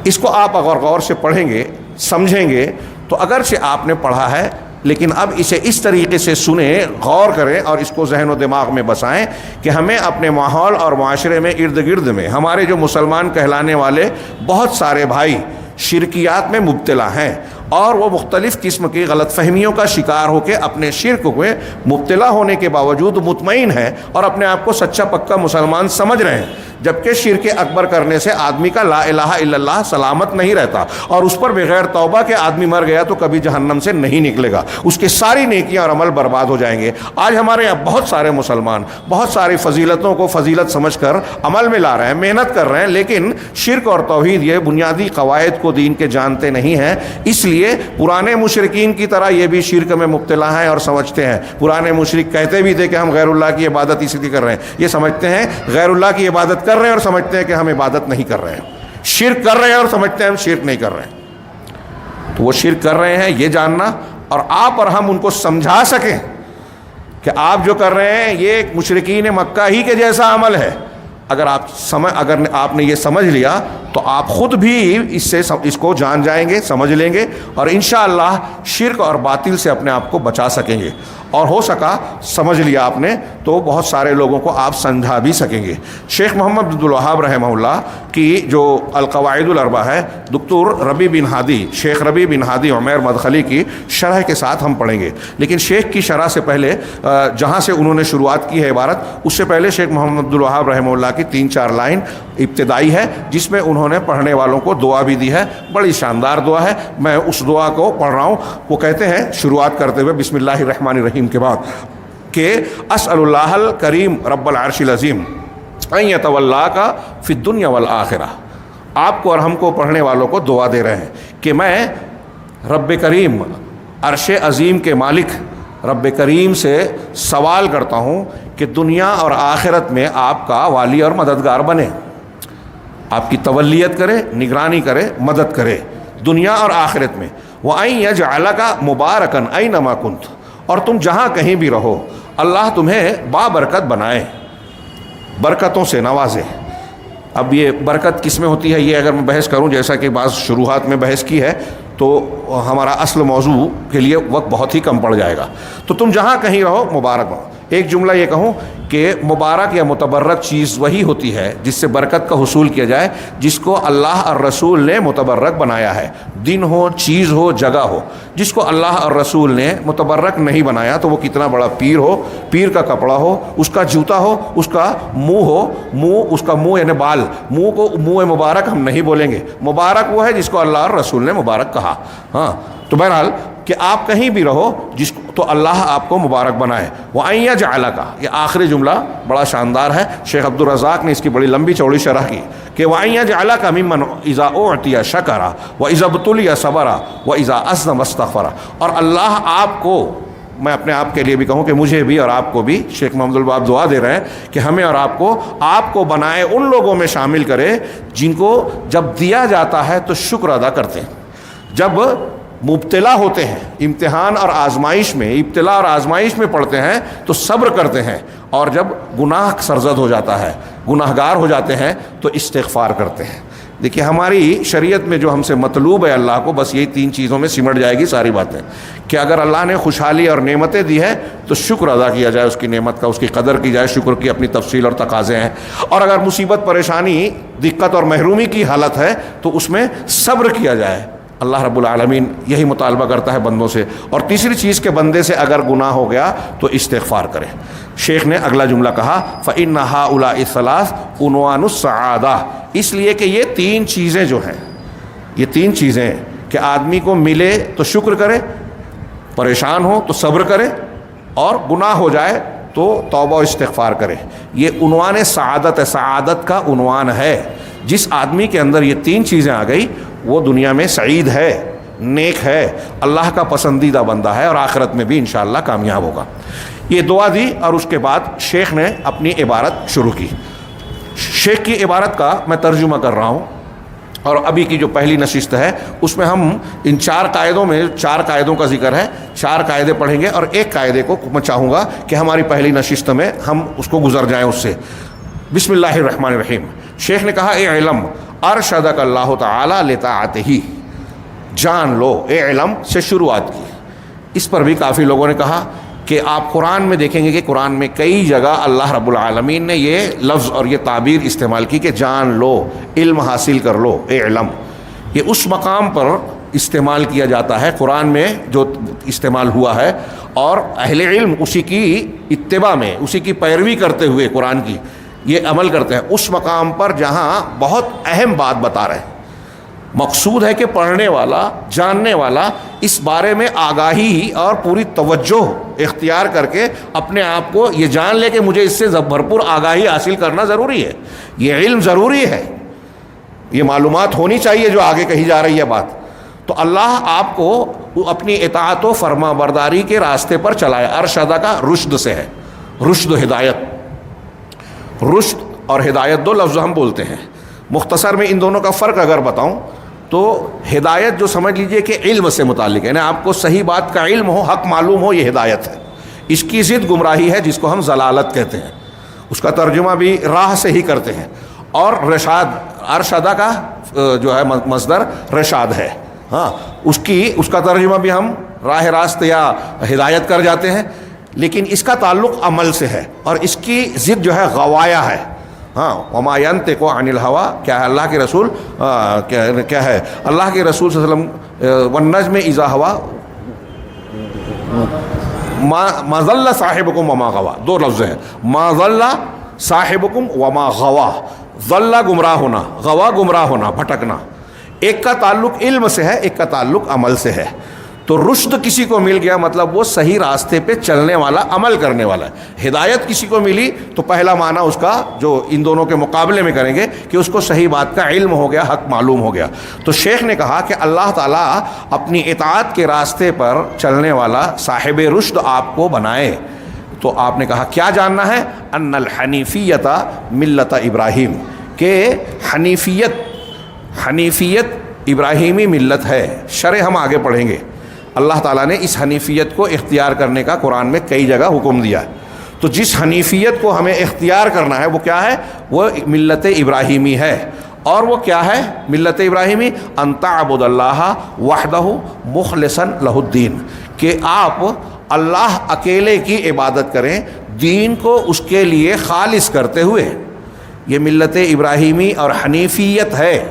اس کو آپ اگر غور سے پڑھیں گے، سمجھیں گے تو اگرچہ آپ نے پڑھا ہے لیکن اب اسے اس طریقے سے سنیں، غور کریں اور اس کو ذہن و دماغ میں بسائیں کہ ہمیں اپنے ماحول اور معاشرے میں، ارد گرد میں ہمارے جو مسلمان کہلانے والے بہت سارے بھائی شرکیات میں مبتلا ہیں، اور وہ مختلف قسم کی غلط فہمیوں کا شکار ہو کے اپنے شرک میں مبتلا ہونے کے باوجود مطمئن ہیں اور اپنے آپ کو سچا پکا مسلمان سمجھ رہے ہیں، جبکہ شرک اکبر کرنے سے آدمی کا لا الہ الا اللہ سلامت نہیں رہتا، اور اس پر بغیر توبہ کے آدمی مر گیا تو کبھی جہنم سے نہیں نکلے گا، اس کے ساری نیکیاں اور عمل برباد ہو جائیں گے۔ آج ہمارے یہاں بہت سارے مسلمان بہت ساری فضیلتوں کو فضیلت سمجھ کر عمل میں لا رہے ہیں، محنت کر رہے ہیں، لیکن شرک اور توحید، یہ بنیادی قواعد کو دین کے جانتے نہیں ہیں۔ اس لیے پرانے مشرکین کی طرح یہ بھی شرک میں مبتلا ہیں اور سمجھتے ہیں، پرانے مشرک کہتے بھی تھے کہ ہم غیر اللہ کی عبادت اسی لیے کر رہے ہیں، یہ سمجھتے ہیں غیر اللہ کی عبادت کر رہے ہیں اور سمجھتے ہیں کہ ہم عبادت نہیں کر رہے ہیں، شرک کر رہے ہیں اور سمجھتے ہیں ہم شرک نہیں کر رہے ہیں۔ تو وہ شرک کر رہے ہیں یہ جاننا، اور آپ اور ہم ان کو سمجھا سکیں کہ آپ جو کر رہے ہیں یہ مشرکین مکہ ہی کے جیسا عمل ہے۔ اگر آپ نے یہ سمجھ لیا تو آپ خود بھی اس کو جان جائیں گے، سمجھ لیں گے، اور انشاءاللہ شرک اور باطل سے اپنے آپ کو بچا سکیں گے، اور ہو سکا سمجھ لیا آپ نے تو بہت سارے لوگوں کو آپ سمجھا بھی سکیں گے۔ شیخ محمد بن عبد الوہاب رحمہ اللہ کی جو القواعد الاربع ہے، دکتور ربیع بن ہادی، شیخ ربیع بن ہادی عمیر مدخلی کی شرح کے ساتھ ہم پڑھیں گے، لیکن شیخ کی شرح سے پہلے جہاں سے انہوں نے شروعات کی ہے عبارت، اس سے پہلے شیخ محمد عبد الوہاب رحمہ اللہ کی 3-4 لائن ابتدائی ہے جس میں انہوں نے پڑھنے والوں کو دعا بھی دی ہے، بڑی شاندار دعا ہے، میں اس دعا کو پڑھ رہا ہوں۔ وہ کہتے ہیں شروعات کرتے ہوئے بسم اللہ الرحمن الرحیم کے بعد کہ اسأل اللہ الکریم رب العرش العظیم ان یتولاک فی الدنیا والآخرہ۔ آپ کو اور ہم کو پڑھنے والوں کو دعا دے رہے ہیں کہ میں رب کریم، عرش عظیم کے مالک، رب کریم سے سوال کرتا ہوں کہ دنیا اور آخرت میں آپ کا والی اور مددگار بنے، آپ کی تولیت کرے، نگرانی کرے، مدد کرے دنیا اور آخرت میں۔ وَأَن يَجْعَلَكَ مُبَارَكًا أَيْنَمَا كُنْتَ، اور تم جہاں کہیں بھی رہو اللہ تمہیں بابرکت بنائے، برکتوں سے نوازے۔ اب یہ برکت کس میں ہوتی ہے، یہ اگر میں بحث کروں جیسا کہ بعض شروحات میں بحث کی ہے تو ہمارا اصل موضوع کے لیے وقت بہت ہی کم پڑ جائے گا۔ تو تم جہاں کہیں رہو مبارک ہو۔ ایک جملہ یہ کہوں کہ مبارک یا متبرک چیز وہی ہوتی ہے جس سے برکت کا حصول کیا جائے، جس کو اللہ اور رسول نے متبرک بنایا ہے، دن ہو، چیز ہو، جگہ ہو۔ جس کو اللہ اور رسول نے متبرک نہیں بنایا تو وہ کتنا بڑا پیر ہو، پیر کا کپڑا ہو، اس کا جوتا ہو، اس کا منہ ہو، منہ اس کا منہ یعنی بال، منہ کو منہ مبارک ہم نہیں بولیں گے، مبارک وہ ہے جس کو اللہ اور رسول نے مبارک کہا۔ ہاں تو بہرحال کہ آپ کہیں بھی رہو جس کو تو اللہ آپ کو مبارک بنائے۔ وَأَن يَجْعَلَكَ، یہ آخری جملہ بڑا شاندار ہے، شیخ عبدالرزاق نے اس کی بڑی لمبی چوڑی شرح کی کہ وَأَن يَجْعَلَكَ مِمَّنْ إِذَا أُعْطِيَ شَكَرَ وَإِذَا ابْتُلِيَ صَبَرَ وَإِذَا أَذْنَبَ اسْتَغْفَرَ۔ اور اللہ آپ کو، میں اپنے آپ کے لیے بھی کہوں کہ مجھے بھی اور آپ کو بھی، شیخ محمد الباب دعا دے رہے ہیں کہ ہمیں اور آپ کو بنائے ان لوگوں میں شامل کرے جن کو جب دیا جاتا ہے تو شکر ادا کرتے ہیں، جب مبتلا ہوتے ہیں امتحان اور آزمائش میں، ابتلا اور آزمائش میں پڑتے ہیں تو صبر کرتے ہیں، اور جب گناہ سرزد ہو جاتا ہے، گناہ گار ہو جاتے ہیں تو استغفار کرتے ہیں۔ دیکھیے ہماری شریعت میں جو ہم سے مطلوب ہے اللہ کو، بس یہی تین چیزوں میں سمٹ جائے گی ساری باتیں، کہ اگر اللہ نے خوشحالی اور نعمتیں دی ہے تو شکر ادا کیا جائے اس کی نعمت کا، اس کی قدر کی جائے، شکر کی اپنی تفصیل اور تقاضے ہیں، اور اگر مصیبت، پریشانی، دقت اور محرومی کی حالت ہے تو اس میں صبر کیا جائے۔ اللہ رب العالمین یہی مطالبہ کرتا ہے بندوں سے۔ اور تیسری چیز کہ بندے سے اگر گناہ ہو گیا تو استغفار کرے۔ شیخ نے اگلا جملہ کہا فَإِنَّ هَؤُلَاءِ الثَّلَاثُ عُنْوَانُ السَّعَادَةِ، اس لیے کہ یہ تین چیزیں جو ہیں، یہ تین چیزیں کہ آدمی کو ملے تو شکر کرے، پریشان ہو تو صبر کرے، اور گناہ ہو جائے تو توبہ و استغفار کرے، یہ عنوان سعادت ہے، سعادت کا عنوان ہے۔ جس آدمی کے اندر یہ تین چیزیں آ گئی وہ دنیا میں سعید ہے، نیک ہے، اللہ کا پسندیدہ بندہ ہے، اور آخرت میں بھی انشاءاللہ کامیاب ہوگا۔ یہ دعا دی اور اس کے بعد شیخ نے اپنی عبارت شروع کی۔ شیخ کی عبارت کا میں ترجمہ کر رہا ہوں، اور ابھی کی جو پہلی نشست ہے اس میں ہم ان چار قاعدوں میں، چار قاعدوں کا ذکر ہے، چار قاعدے پڑھیں گے، اور ایک قاعدے کو میں چاہوں گا کہ ہماری پہلی نشست میں ہم اس کو گزر جائیں اس سے۔ بسم اللہ الرحمن الرحیم۔ شیخ نے کہا اے علم ارشدک اللہ تعالی لطاعتہ، جان لو، اے علم سے شروعات کی۔ اس پر بھی کافی لوگوں نے کہا کہ آپ قرآن میں دیکھیں گے کہ قرآن میں کئی جگہ اللہ رب العالمین نے یہ لفظ اور یہ تعبیر استعمال کی کہ جان لو، علم حاصل کر لو، اے علم۔ یہ اس مقام پر استعمال کیا جاتا ہے قرآن میں جو استعمال ہوا ہے، اور اہل علم اسی کی اتباع میں، اسی کی پیروی کرتے ہوئے قرآن کی یہ عمل کرتے ہیں اس مقام پر جہاں بہت اہم بات بتا رہے ہیں۔ مقصود ہے کہ پڑھنے والا، جاننے والا اس بارے میں آگاہی اور پوری توجہ اختیار کر کے اپنے آپ کو یہ جان لے کہ مجھے اس سے بھرپور آگاہی حاصل کرنا ضروری ہے، یہ علم ضروری ہے، یہ معلومات ہونی چاہیے جو آگے کہی جا رہی ہے بات۔ تو اللہ آپ کو اپنی اطاعت و فرما برداری کے راستے پر چلائے۔ ارشدہ کا رشد سے ہے، رشد و ہدایت، رشد اور ہدایت دو لفظ ہم بولتے ہیں۔ مختصر میں ان دونوں کا فرق اگر بتاؤں تو ہدایت جو سمجھ لیجئے کہ علم سے متعلق ہے، یعنی آپ کو صحیح بات کا علم ہو، حق معلوم ہو، یہ ہدایت ہے۔ اس کی ضد گمراہی ہے جس کو ہم ضلالت کہتے ہیں، اس کا ترجمہ بھی راہ سے ہی کرتے ہیں۔ اور رشاد، ارشدہ کا جو ہے مصدر رشاد ہے، ہاں اس کا ترجمہ بھی ہم راہ راست یا ہدایت کر جاتے ہیں، لیکن اس کا تعلق عمل سے ہے، اور اس کی ضد جو ہے غوایا ہے۔ ہاں وما ينطق عن الهوى، کیا ہے اللہ کے رسول کیا ہے اللہ کے رسول صلی اللہ علیہ وسلم، والنجم اذا هوى ما ضل صاحبكم وما غوى، دو لفظ ہیں، ما ضل صاحبكم وما غوى، ضل گمراہ ہونا، غوا گمراہ ہونا، بھٹکنا۔ ایک کا تعلق علم سے ہے، ایک کا تعلق عمل سے ہے۔ تو رشد کسی کو مل گیا مطلب وہ صحیح راستے پہ چلنے والا، عمل کرنے والا ہے۔ ہدایت کسی کو ملی تو پہلا معنی اس کا جو ان دونوں کے مقابلے میں کریں گے کہ اس کو صحیح بات کا علم ہو گیا، حق معلوم ہو گیا۔ تو شیخ نے کہا کہ اللہ تعالیٰ اپنی اطاعت کے راستے پر چلنے والا صاحب رشد آپ کو بنائے۔ تو آپ نے کہا کیا جاننا ہے؟ ان الحنیفیت ملت ابراہیم، کہ حنیفیت ابراہیمی ملت ہے۔ شرح ہم آگے پڑھیں گے۔ اللہ تعالیٰ نے اس حنیفیت کو اختیار کرنے کا قرآن میں کئی جگہ حکم دیا ہے۔ تو جس حنیفیت کو ہمیں اختیار کرنا ہے وہ کیا ہے؟ وہ ملت ابراہیمی ہے۔ اور وہ کیا ہے ملت ابراہیمی؟ ان تعبد اللہ وحدہ مخلصا لہ الدین، کہ آپ اللہ اکیلے کی عبادت کریں، دین کو اس کے لیے خالص کرتے ہوئے۔ یہ ملت ابراہیمی اور حنیفیت ہے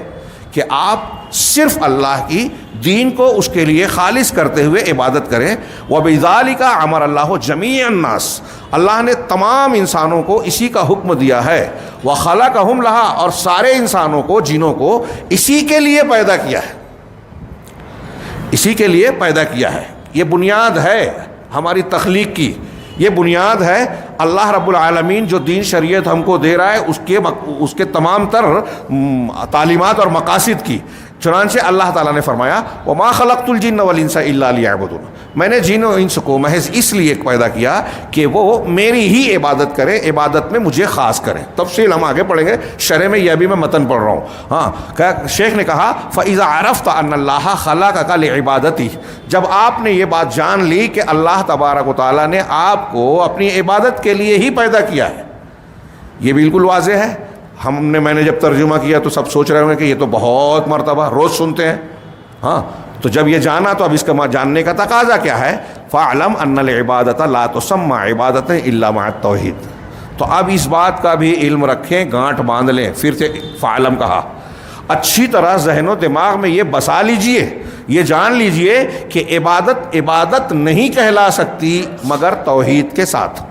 کہ آپ صرف اللہ کی دین کو اس کے لیے خالص کرتے ہوئے عبادت کریں۔ وَبِذَالِكَ أَمَرَ اللَّهُ جَمِيعَ النَّاسِ، اللہ نے تمام انسانوں کو اسی کا حکم دیا ہے۔ وَخَلَقَهُمْ لَهَا، اور سارے انسانوں کو، جنوں کو اسی کے لیے پیدا کیا ہے، اسی کے لیے پیدا کیا ہے۔ یہ بنیاد ہے ہماری تخلیق کی، یہ بنیاد ہے اللہ رب العالمین جو دین شریعت ہم کو دے رہا ہے اس کے تمام تر تعلیمات اور مقاصد کی۔ چنانچہ اللہ تعالیٰ نے فرمایا وَمَا خَلَقْتُ الْجِنَّ وَالْإِنسَ إِلَّا لِيَعْبُدُونَ، میں نے جن و انس کو محض اس لیے پیدا کیا کہ وہ میری ہی عبادت کریں، عبادت میں مجھے خاص کریں۔ تفصیل ہم آگے پڑھیں گے، شرح میں یہ ابھی میں متن پڑھ رہا ہوں۔ ہاں، شیخ نے کہا فَإِذَا عَرَفْتَ أَنَّ اللَّهَ خَلَقَكَ لِعِبَادَتِهِ، جب آپ نے یہ بات جان لی کہ اللہ تبارک و تعالیٰ نے آپ کو اپنی عبادت کے لیے ہی پیدا کیا ہے، یہ بالکل واضح ہے۔ میں نے جب ترجمہ کیا تو سب سوچ رہے ہوں گے کہ یہ تو بہت مرتبہ روز سنتے ہیں۔ ہاں، تو جب یہ جانا تو اب اس کا جاننے کا تقاضا کیا ہے؟ فَاعْلَمْ أَنَّ الْعِبَادَةَ لَا تُسَمَّى عِبَادَةً إِلَّا مَعَ التَّوْحِيدِ۔ تو اب اس بات کا بھی علم رکھیں، گانٹھ باندھ لیں۔ پھر سے فَاعْلَمْ کہا، اچھی طرح ذہن و دماغ میں یہ بسا لیجئے، یہ جان لیجئے کہ عبادت نہیں کہلا سکتی مگر توحید کے ساتھ۔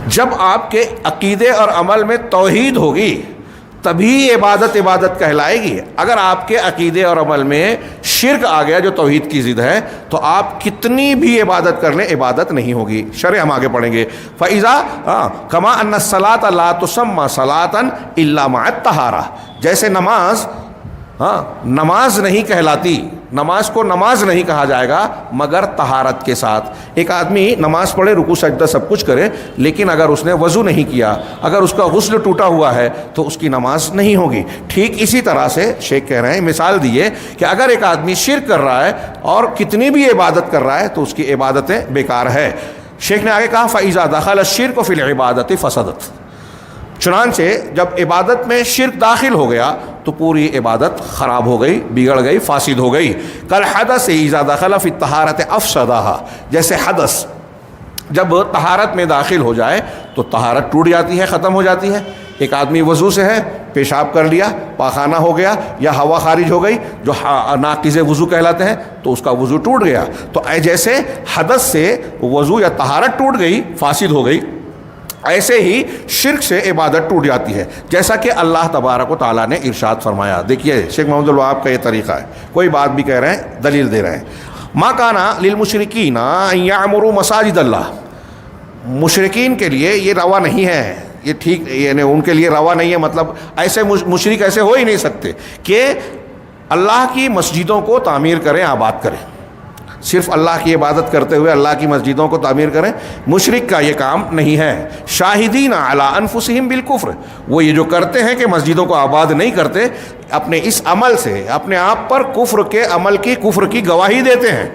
جب آپ کے عقیدے اور عمل میں توحید ہوگی تبھی عبادت کہلائے گی۔ اگر آپ کے عقیدے اور عمل میں شرک آ گیا جو توحید کی ضد ہے تو آپ کتنی بھی عبادت کر لیں عبادت نہیں ہوگی۔ شرح ہم آگے پڑھیں گے۔ فَإِذَا كَمَا أَنَّ الصَّلَاةَ لَا تُسَمَّى صَلَاةً إِلَّا مَعَ الطَّهَارَةِ، جیسے نماز نہیں کہلاتی، نماز کو نماز نہیں کہا جائے گا مگر طہارت کے ساتھ۔ ایک آدمی نماز پڑھے، رکوع سجدہ سب کچھ کرے، لیکن اگر اس نے وضو نہیں کیا، اگر اس کا غسل ٹوٹا ہوا ہے تو اس کی نماز نہیں ہوگی۔ ٹھیک اسی طرح سے شیخ کہہ رہے ہیں، مثال دیے کہ اگر ایک آدمی شرک کر رہا ہے اور کتنی بھی عبادت کر رہا ہے تو اس کی عبادتیں بیکار ہے۔ شیخ نے آگے کہا فَإِذَا دَخَلَ الشِّرْكُ فِي الْعِبَادَةِ فَسَدَتْ، چنانچہ جب عبادت میں شرک داخل ہو گیا تو پوری عبادت خراب ہو گئی، بگڑ گئی، فاسد ہو گئی۔ کالحدث اذا دخل فی الطہارۃ افسدھا، جیسے حدث جب طہارت میں داخل ہو جائے تو طہارت ٹوٹ جاتی ہے، ختم ہو جاتی ہے۔ ایک آدمی وضو سے ہے، پیشاب کر لیا، پاخانہ ہو گیا یا ہوا خارج ہو گئی جو ناقض وضو کہلاتے ہیں تو اس کا وضو ٹوٹ گیا۔ تو جیسے حدث سے وضو یا طہارت ٹوٹ گئی، فاسد ہو گئی، ایسے ہی شرک سے عبادت ٹوٹ جاتی ہے، جیسا کہ اللہ تبارک و تعالیٰ نے ارشاد فرمایا۔ دیکھیے شیخ محمد الوہاب کا یہ طریقہ ہے، کوئی بات بھی کہہ رہے ہیں دلیل دے رہے ہیں۔ ما کان للمشرکین ان یعمروا مساجد اللہ، مشرکین کے لیے یہ روا نہیں ہے، یہ ٹھیک یعنی ان کے لیے روا نہیں ہے، مطلب ایسے مشرک ایسے ہو ہی نہیں سکتے کہ اللہ کی مسجدوں کو تعمیر کریں، آباد کریں، صرف اللہ کی عبادت کرتے ہوئے اللہ کی مسجدوں کو تعمیر کریں۔ مشرک کا یہ کام نہیں ہے۔ شاہدین علی انفسہم بالکفر، وہ یہ جو کرتے ہیں کہ مسجدوں کو آباد نہیں کرتے، اپنے اس عمل سے اپنے آپ پر کفر کے عمل کی، کفر کی گواہی دیتے ہیں۔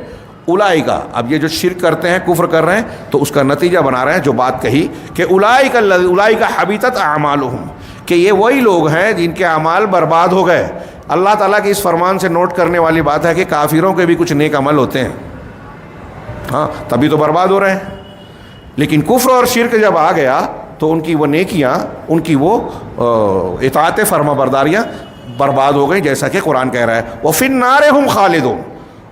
اولئک، اب یہ جو شرک کرتے ہیں، کفر کر رہے ہیں، تو اس کا نتیجہ بنا رہے ہیں جو بات کہی کہ اولئک حبطت اعمالہم، کہ یہ وہی لوگ ہیں جن کے اعمال برباد ہو گئے۔ اللہ تعالیٰ کے اس فرمان سے نوٹ کرنے والی بات ہے کہ کافروں کے بھی کچھ نیک عمل ہوتے ہیں، ہاں تبھی تو برباد ہو رہے ہیں، لیکن کفر اور شرک جب آ گیا تو ان کی وہ نیکیاں، ان کی وہ اطاعت فرما برداریاں برباد ہو گئی، جیسا کہ قرآن کہہ رہا ہے وَفِي النَّارِ هُمْ خَالِدُونَ۔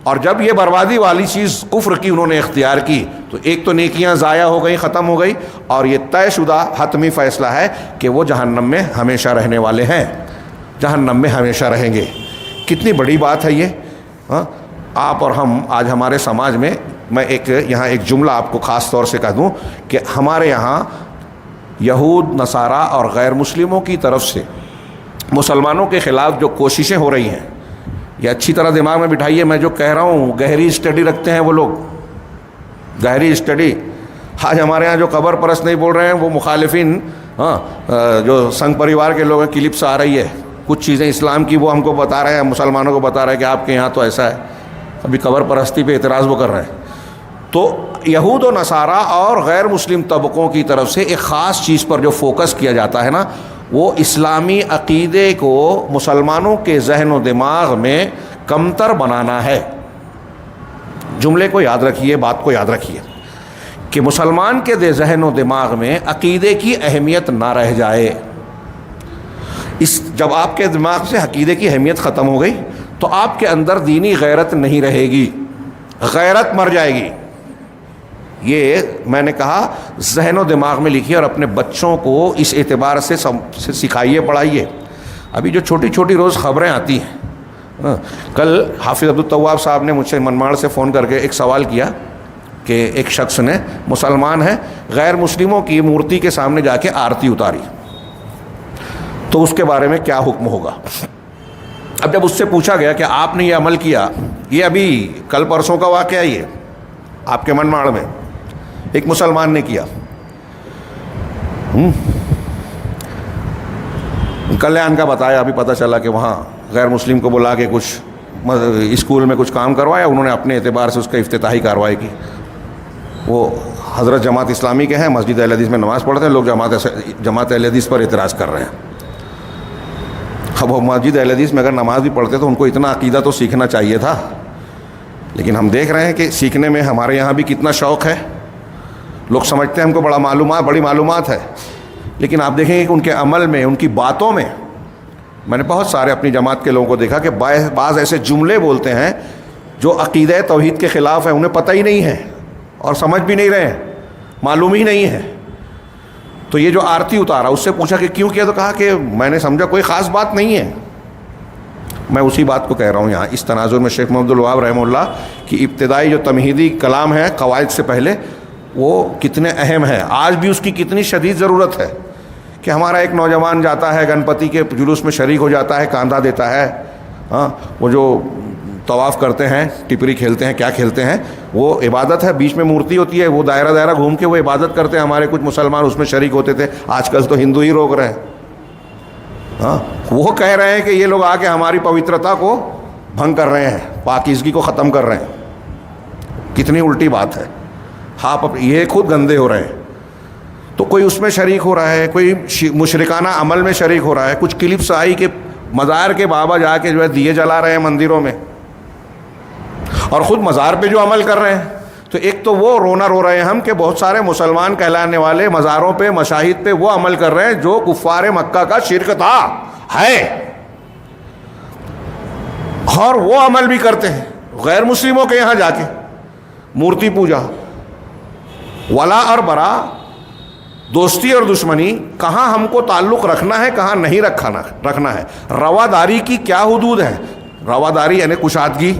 اور جب یہ بربادی والی چیز کفر کی انہوں نے اختیار کی تو ایک تو نیکیاں ضائع ہو گئی، ختم ہو گئی، اور یہ طے شدہ حتمی فیصلہ ہے کہ وہ جہنم میں ہمیشہ رہنے والے ہیں، جہنم میں ہمیشہ رہیں گے۔ کتنی بڑی بات ہے یہ، ہاں آپ اور ہم آج ہمارے سماج میں، میں یہاں ایک جملہ آپ کو خاص طور سے کہہ دوں کہ ہمارے یہاں یہود، نصارہ اور غیر مسلموں کی طرف سے مسلمانوں کے خلاف جو کوششیں ہو رہی ہیں، یہ اچھی طرح دماغ میں بٹھائیے، میں جو کہہ رہا ہوں گہری اسٹڈی رکھتے ہیں وہ لوگ، گہری اسٹڈی۔ آج ہمارے ہاں جو قبر پرست نہیں بول رہے ہیں وہ مخالفین، جو سنگھ پریوار کے لوگ ہیں، کلپس آ رہی ہے کچھ چیزیں اسلام کی، وہ ہم کو بتا رہے ہیں، مسلمانوں کو بتا رہے ہیں کہ آپ کے یہاں تو ایسا ہے، ابھی قبر پرستی پہ اعتراض وہ کر رہے ہیں۔ تو یہود و نصارہ اور غیر مسلم طبقوں کی طرف سے ایک خاص چیز پر جو فوکس کیا جاتا ہے نا، وہ اسلامی عقیدے کو مسلمانوں کے ذہن و دماغ میں کمتر بنانا ہے۔ جملے کو یاد رکھیے، بات کو یاد رکھیے کہ مسلمان کے ذہن و دماغ میں عقیدے کی اہمیت نہ رہ جائے۔ جب آپ کے دماغ سے عقیدے کی اہمیت ختم ہو گئی تو آپ کے اندر دینی غیرت نہیں رہے گی، غیرت مر جائے گی۔ یہ میں نے کہا ذہن و دماغ میں لکھیے اور اپنے بچوں کو اس اعتبار سے سکھائیے، پڑھائیے۔ ابھی جو چھوٹی چھوٹی روز خبریں آتی ہیں، کل حافظ عبدالتواب صاحب نے مجھ سے منماڑ سے فون کر کے ایک سوال کیا کہ ایک شخص نے، مسلمان ہے، غیر مسلموں کی مورتی کے سامنے جا کے آرتی اتاری، تو اس کے بارے میں کیا حکم ہوگا؟ اب جب اس سے پوچھا گیا کہ آپ نے یہ عمل کیا، یہ ابھی کل پرسوں کا واقعہ، یہ آپ کے منماڑ میں ایک مسلمان نے کیا، کلیان کا بتایا، ابھی پتہ چلا کہ وہاں غیر مسلم کو بلا کے کچھ اسکول میں کچھ کام کروایا، انہوں نے اپنے اعتبار سے اس کا افتتاحی کارروائی کی۔ وہ حضرت جماعت اسلامی کے ہیں، مسجد اہل حدیث میں نماز پڑھتے ہیں، لوگ جماعت اہل حدیث پر اعتراض کر رہے ہیں۔ اب وہ مسجد اہل حدیث میں اگر نماز بھی پڑھتے تو ان کو اتنا عقیدہ تو سیکھنا چاہیے تھا، لیکن ہم دیکھ رہے ہیں کہ سیکھنے میں ہمارے یہاں بھی کتنا شوق ہے۔ لوگ سمجھتے ہیں ہم کو بڑی معلومات ہے، لیکن آپ دیکھیں گے کہ ان کے عمل میں، ان کی باتوں میں، میں نے بہت سارے اپنی جماعت کے لوگوں کو دیکھا کہ بعض ایسے جملے بولتے ہیں جو عقیدہ توحید کے خلاف ہے، انہیں پتہ ہی نہیں ہے اور سمجھ بھی نہیں رہے ہیں، معلوم ہی نہیں ہے۔ تو یہ جو آرتی اتارا، اس سے پوچھا کہ کیوں کیا، تو کہا کہ میں نے سمجھا کوئی خاص بات نہیں ہے۔ میں اسی بات کو کہہ رہا ہوں یہاں اس تناظر میں، شیخ محمد الوہاب رحمہ اللہ کی ابتدائی جو تمہیدی کلام ہے قواعد سے پہلے، وہ کتنے اہم ہے، آج بھی اس کی کتنی شدید ضرورت ہے کہ ہمارا ایک نوجوان جاتا ہے گنپتی کے جلوس میں شریک ہو جاتا ہے، کاندھا دیتا ہے، وہ جو طواف کرتے ہیں، ٹپری کھیلتے ہیں، کیا کھیلتے ہیں، وہ عبادت ہے، بیچ میں مورتی ہوتی ہے، وہ دائرہ دائرہ گھوم کے وہ عبادت کرتے ہیں۔ ہمارے کچھ مسلمان اس میں شریک ہوتے تھے، آج کل تو ہندو ہی روک رہے ہیں۔ وہ کہہ رہے ہیں کہ یہ لوگ آ کے ہماری پوترتا کو بھنگ کر رہے ہیں، پاکیزگی کو ختم کر رہے ہیں۔ کتنی الٹی بات ہے، آپ یہ خود گندے ہو رہے ہیں۔ تو کوئی اس میں شریک ہو رہا ہے، کوئی مشرکانہ عمل میں شریک ہو رہا ہے۔ کچھ کلپس آئی کہ مزار کے بابا جا کے جو ہے دیے جلا رہے ہیں مندروں میں، اور خود مزار پہ جو عمل کر رہے ہیں۔ تو ایک تو وہ رونا رو رہے ہیں ہم کہ بہت سارے مسلمان کہلانے والے مزاروں پہ، مشاہد پہ وہ عمل کر رہے ہیں جو کفار مکہ کا شرک تھا، ہے، اور وہ عمل بھی کرتے ہیں غیر مسلموں کے یہاں جا کے مورتی پوجا، ولا اور برا، دوستی اور دشمنی، کہاں ہم کو تعلق رکھنا ہے، کہاں نہیں رکھنا ہے۔ رواداری کی کیا حدود ہے؟ رواداری یعنی کشادگی،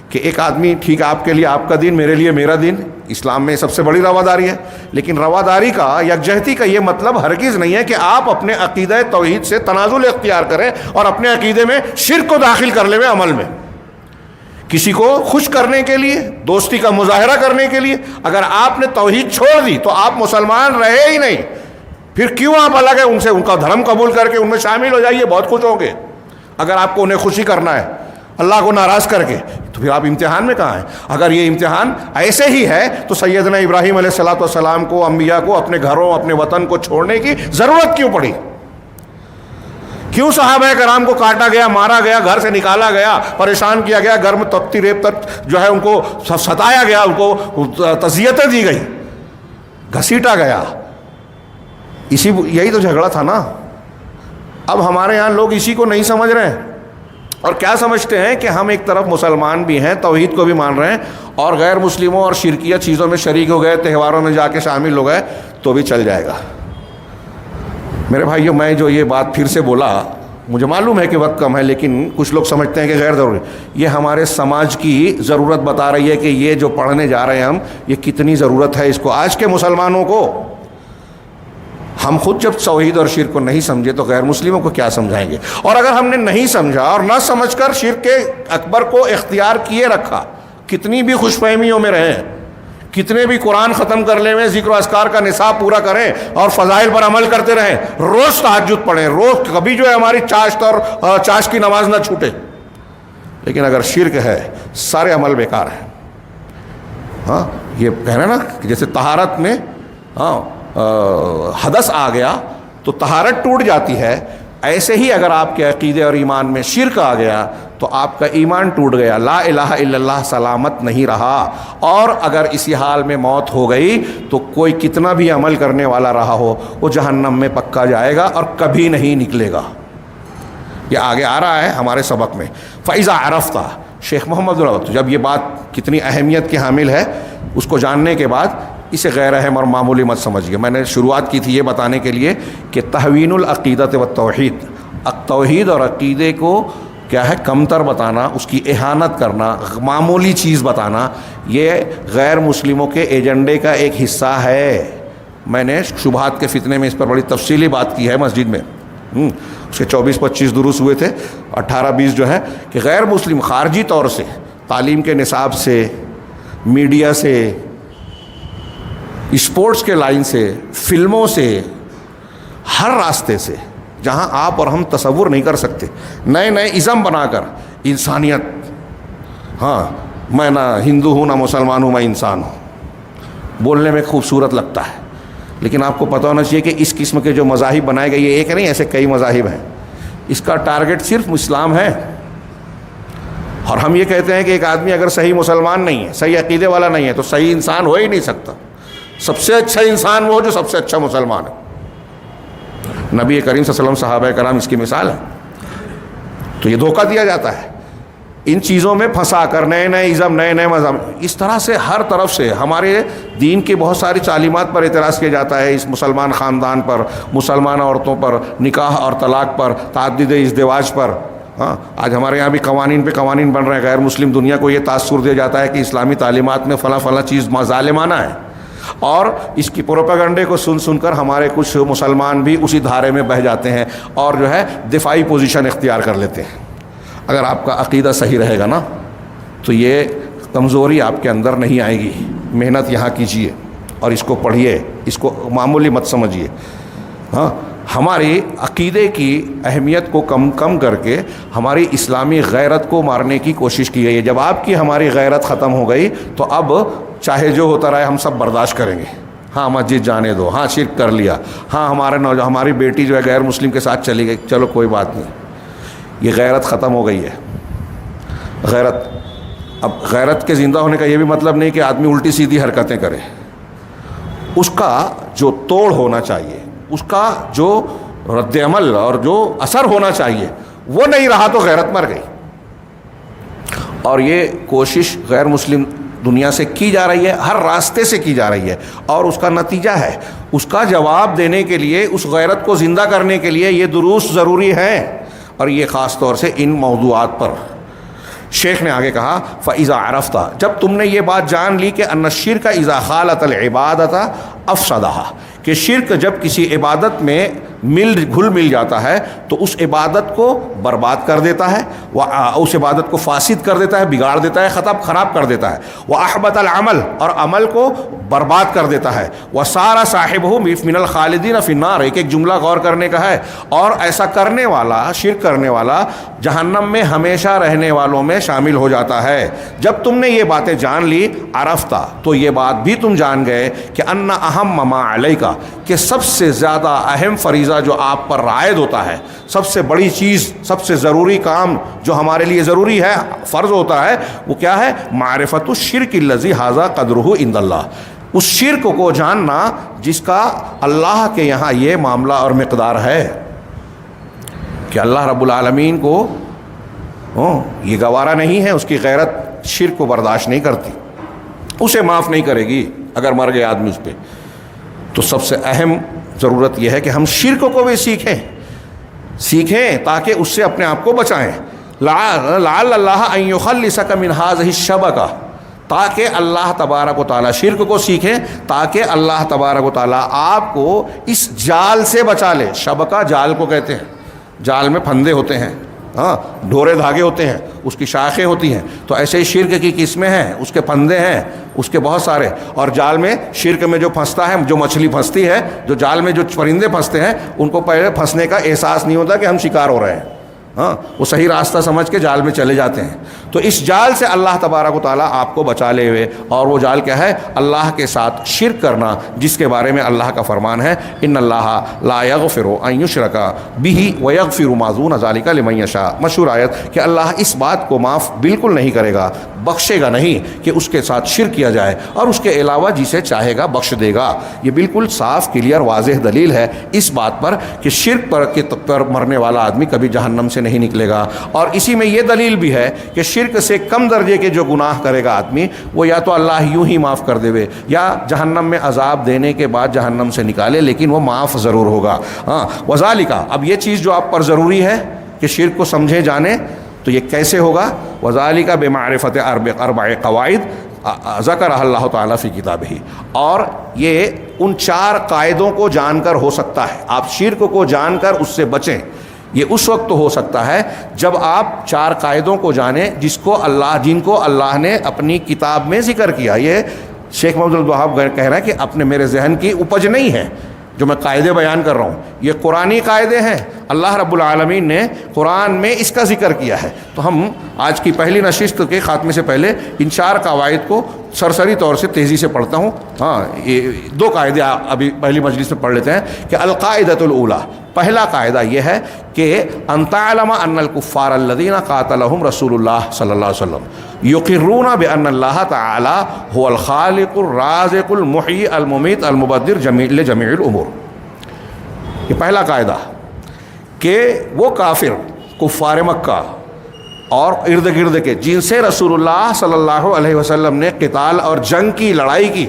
کہ ایک آدمی ٹھیک ہے، آپ کے لیے آپ کا دین، میرے لیے میرا دین، اسلام میں سب سے بڑی رواداری ہے۔ لیکن رواداری کا، یکجہتی کا یہ مطلب ہرگز نہیں ہے کہ آپ اپنے عقیدہ توحید سے تنازل اختیار کریں اور اپنے عقیدے میں شرک کو داخل کر لیں عمل میں، کسی کو خوش کرنے کے لیے، دوستی کا مظاہرہ کرنے کے لیے۔ اگر آپ نے توحید چھوڑ دی تو آپ مسلمان رہے ہی نہیں، پھر کیوں آپ الگ ہیں ان سے؟ ان کا دھرم قبول کر کے ان میں شامل ہو جائیے، بہت خوش ہوں گے۔ اگر آپ کو انہیں خوشی کرنا ہے اللہ کو ناراض کر کے، تو پھر آپ امتحان میں کہاں ہیں؟ اگر یہ امتحان ایسے ہی ہے تو سیدنا ابراہیم علیہ الصلوۃ والسلام کو، انبیاء کو اپنے گھروں، اپنے وطن کو چھوڑنے کی ضرورت کیوں پڑی؟ کیوں صحابہ کرام کو کاٹا گیا، مارا گیا، گھر سے نکالا گیا، پریشان کیا گیا، گھر میں تپتی ریت تک جو ہے ان کو ستایا گیا، ان کو تذیتیں دی گئی، گھسیٹا گیا؟ یہی تو جھگڑا تھا نا۔ اب ہمارے یہاں لوگ اسی کو نہیں سمجھ رہے ہیں، اور کیا سمجھتے ہیں کہ ہم ایک طرف مسلمان بھی ہیں، توحید کو بھی مان رہے ہیں، اور غیر مسلموں اور شرکیہ چیزوں میں شریک ہو گئے، تہواروں میں جا کے شامل ہو گئے تو بھی چل جائے گا۔ میرے بھائیوں، میں جو یہ بات پھر سے بولا مجھے معلوم ہے کہ وقت کم ہے، لیکن کچھ لوگ سمجھتے ہیں کہ غیر ضروری. یہ ہمارے سماج کی ضرورت بتا رہی ہے کہ یہ جو پڑھنے جا رہے ہیں ہم، یہ کتنی ضرورت ہے اس کو. آج کے مسلمانوں کو ہم خود جب توحید اور شرک کو نہیں سمجھے تو غیر مسلموں کو کیا سمجھائیں گے؟ اور اگر ہم نے نہیں سمجھا اور نہ سمجھ کر شرک کے اکبر کو اختیار کیے رکھا، کتنی بھی خوش فہمیوں میں رہیں، کتنے بھی قرآن ختم کر لیں، ذکر و اذکار کا نصاب پورا کریں اور فضائل پر عمل کرتے رہیں، روز تہجد پڑھیں، روز کبھی جو ہے ہماری چاشت اور چاشت کی نماز نہ چھوٹے، لیکن اگر شرک ہے سارے عمل بیکار ہیں. ہاں یہ کہنا نا کہ جیسے طہارت میں حدث آ گیا تو طہارت ٹوٹ جاتی ہے، ایسے ہی اگر آپ کے عقیدے اور ایمان میں شرک آ گیا تو آپ کا ایمان ٹوٹ گیا، لا الہ الا اللہ سلامت نہیں رہا. اور اگر اسی حال میں موت ہو گئی تو کوئی کتنا بھی عمل کرنے والا رہا ہو وہ جہنم میں پکا جائے گا اور کبھی نہیں نکلے گا. یہ آگے آ رہا ہے ہمارے سبق میں. فَإِذَا عَرَفْتَ، شیخ محمد العوض جب یہ بات کتنی اہمیت کی حامل ہے اس کو جاننے کے بعد اسے غیر اہم اور معمولی مت سمجھیے. میں نے شروعات کی تھی یہ بتانے کے لیے کہ تہوین العقیدۃ والتوحید، توحید اور عقیدے کو کیا ہے کمتر بتانا، اس کی اہانت کرنا، معمولی چیز بتانا، یہ غیر مسلموں کے ایجنڈے کا ایک حصہ ہے. میں نے شبہات کے فتنے میں اس پر بڑی تفصیلی بات کی ہے مسجد میں. اس کے 24-25 دروس ہوئے تھے، 18-20 جو ہے کہ غیر مسلم خارجی طور سے تعلیم کے نصاب سے، میڈیا سے، اسپورٹس کے لائن سے، فلموں سے، ہر راستے سے جہاں آپ اور ہم تصور نہیں کر سکتے، نئے نئے ازم بنا کر انسانیت، ہاں میں نہ ہندو ہوں نہ مسلمان ہوں، میں انسان ہوں، بولنے میں خوبصورت لگتا ہے. لیکن آپ کو پتہ ہونا چاہیے کہ اس قسم کے جو مذاہب بنائے گئے یہ ایک نہیں، ایسے کئی مذاہب ہیں. اس کا ٹارگٹ صرف اسلام ہے. اور ہم یہ کہتے ہیں کہ ایک آدمی اگر صحیح مسلمان نہیں ہے، صحیح عقیدے والا نہیں ہے تو صحیح انسان ہو ہی نہیں سکتا. سب سے اچھا انسان وہ جو سب سے اچھا مسلمان ہے. نبی کریم صلی اللہ علیہ وسلم، صحابہ کرام اس کی مثال ہے. تو یہ دھوکہ دیا جاتا ہے ان چیزوں میں پھنسا کر، نئے نئے ازم، نئے نئے مذہب، اس طرح سے ہر طرف سے ہمارے دین کی بہت ساری تعلیمات پر اعتراض کیا جاتا ہے. اس مسلمان خاندان پر، مسلمان عورتوں پر، نکاح اور طلاق پر، تعدد ازدواج پر. ہاں آج ہمارے یہاں بھی قوانین پہ قوانین بن رہے ہیں. غیر مسلم دنیا کو یہ تاثر دیا جاتا ہے کہ اسلامی تعلیمات میں فلاں فلاں چیز ظالمانہ ہے، اور اس کی پروپیگنڈے کو سن سن کر ہمارے کچھ مسلمان بھی اسی دھارے میں بہہ جاتے ہیں اور جو ہے دفاعی پوزیشن اختیار کر لیتے ہیں. اگر آپ کا عقیدہ صحیح رہے گا نا تو یہ کمزوری آپ کے اندر نہیں آئے گی. محنت یہاں کیجیے اور اس کو پڑھیے، اس کو معمولی مت سمجھیے. ہاں ہماری عقیدے کی اہمیت کو کم کر کے ہماری اسلامی غیرت کو مارنے کی کوشش کی گئی ہے. جب آپ کی ہماری غیرت ختم ہو گئی تو اب چاہے جو ہوتا رہے ہم سب برداشت کریں گے. ہاں مسجد جانے دو، ہاں شرک کر لیا، ہاں ہماری بیٹی جو ہے غیر مسلم کے ساتھ چلی گئی، چلو کوئی بات نہیں. یہ غیرت ختم ہو گئی ہے. اب غیرت کے زندہ ہونے کا یہ بھی مطلب نہیں کہ آدمی الٹی سیدھی حرکتیں کرے. اس کا جو توڑ ہونا چاہیے، اس کا جو رد عمل اور جو اثر ہونا چاہیے وہ نہیں رہا تو غیرت مر گئی. اور یہ کوشش غیر مسلم دنیا سے کی جا رہی ہے، ہر راستے سے کی جا رہی ہے، اور اس کا نتیجہ ہے، اس کا جواب دینے کے لیے، اس غیرت کو زندہ کرنے کے لیے یہ دروس ضروری ہیں. اور یہ خاص طور سے ان موضوعات پر. شیخ نے آگے کہا فَإِذَا عَرَفْتَ، جب تم نے یہ بات جان لی کہ أَنَّ الشِّرْكَ إِذَا خَالَطَ الْعِبَادَةَ أَفْسَدَهَا، کہ شرک جب کسی عبادت میں گھل مل جاتا ہے تو اس عبادت کو برباد کر دیتا ہے، اس عبادت کو فاسد کر دیتا ہے، بگاڑ دیتا ہے، خراب کر دیتا ہے. وَأَحْبَطَ الْعَمَلَ، اور عمل کو برباد کر دیتا ہے. وَصَارَ صَاحِبُهُ مِنَ الْخَالِدِينَ فِي النَّارِ، ایک جملہ غور کرنے کا ہے، اور ایسا کرنے والا، شرک کرنے والا جہنم میں ہمیشہ رہنے والوں میں شامل ہو جاتا ہے. جب تم نے یہ باتیں جان لی، عرفتہ، تو یہ بات بھی تم جان گئے کہ ان اہم ما علیکا، کہ سب سے زیادہ اہم فریضہ جو آپ پر عائد ہوتا ہے، سب سے بڑی چیز، سب سے ضروری کام جو ہمارے لیے ضروری ہے، فرض ہوتا ہے، وہ کیا ہے؟ معرفت الشرک الذی ھذا قدرہ عند اللہ، اس شرک کو جاننا جس کا اللہ کے یہاں یہ معاملہ اور مقدار ہے کہ اللہ رب العالمین کو یہ گوارا نہیں ہے، اس کی غیرت شرک کو برداشت نہیں کرتی، اسے معاف نہیں کرے گی اگر مر گئے آدمی اس پہ. تو سب سے اہم ضرورت یہ ہے کہ ہم شرک کو بھی سیکھیں. سیکھیں تاکہ اس سے اپنے آپ کو بچائیں. لعل اللہ ان یخلصک من هذه الشبکہ، تاکہ اللہ تبارک و تعالیٰ شرک کو سیکھیں تاکہ اللہ تبارک و تعالیٰ آپ کو اس جال سے بچا لے. شبکہ جال کو کہتے ہیں. جال میں پھندے ہوتے ہیں، ہاں ڈھورے دھاگے ہوتے ہیں، اس کی شاخیں ہوتی ہیں. تو ایسے ہی شرک کی قسمیں ہیں، اس کے پھندے ہیں، اس کے بہت سارے. اور جال میں شرک میں جو پھنستا ہے، جو مچھلی پھنستی ہے، جو جال میں جو پرندے پھنستے ہیں، ان کو پہلے پھنسنے کا احساس نہیں ہوتا کہ ہم شکار ہو رہے ہیں. ہاں وہ صحیح راستہ سمجھ کے جال میں چلے جاتے ہیں. تو اس جال سے اللہ تبارک و تعالیٰ آپ کو بچا لے ہوئے. اور وہ جال کیا ہے؟ اللہ کے ساتھ شرک کرنا، جس کے بارے میں اللہ کا فرمان ہے ان اللہ لا یغفر ان یشرک بہ ویغفر ما دون ذلک لمن یشاء. مشہور آیت کہ اللہ اس بات کو معاف بالکل نہیں کرے گا، بخشے گا نہیں کہ اس کے ساتھ شرک کیا جائے، اور اس کے علاوہ جسے چاہے گا بخش دے گا. یہ بالکل صاف کلیئر واضح دلیل ہے اس بات پر کہ شرک پر مرنے والا آدمی کبھی جہنم سے نہیں نکلے گا. اور اسی میں یہ دلیل بھی ہے کہ شرک سے کم درجے کے جو گناہ کرے گا آدمی، وہ یا تو اللہ یوں ہی معاف کر دے یا جہنم میں عذاب دینے کے بعد جہنم سے نکالے، لیکن وہ معاف ضرور ہوگا. ہاں وذالک، اب یہ چیز جو آپ پر ضروری ہے کہ شرک کو سمجھے جانے، تو یہ کیسے ہوگا؟ وذالک بمعرفت اربع قواعد ذکر اللہ تعالیٰ فی کتابہ. اور یہ ان 4 قاعدوں کو جان کر ہو سکتا ہے. آپ شرک کو جان کر اس سے بچیں. یہ اس وقت تو ہو سکتا ہے جب آپ 4 قاعدوں کو جانیں جن کو اللہ نے اپنی کتاب میں ذکر کیا. یہ شیخ محمد عبدالوہاب کہہ رہا ہے کہ اپنے میرے ذہن کی اپج نہیں ہے جو میں قاعدے بیان کر رہا ہوں، یہ قرآنی قاعدے ہیں. اللہ رب العالمین نے قرآن میں اس کا ذکر کیا ہے. تو ہم آج کی پہلی نشست کے خاتمے سے پہلے ان 4 قواعد کو سرسری طور سے تیزی سے پڑھتا ہوں. ہاں یہ 2 قاعدے ابھی پہلی مجلس میں پڑھ لیتے ہیں کہ القاعدۃ الاولیٰ. پہلا قاعدہ یہ ہے کہ ان تعلم ان الکفار الذین قاتلهم رسول اللہ صلی اللہ علیہ وسلم یقرون بان اللہ تعالی هو الخالق الرازق المحیی الممیت المبدر لجمیع الامور. یہ پہلا قاعدہ کہ وہ کافر کفار مکہ اور ارد گرد کے جن سے رسول اللہ صلی اللہ علیہ وسلم نے قتال اور جنگ کی، لڑائی کی،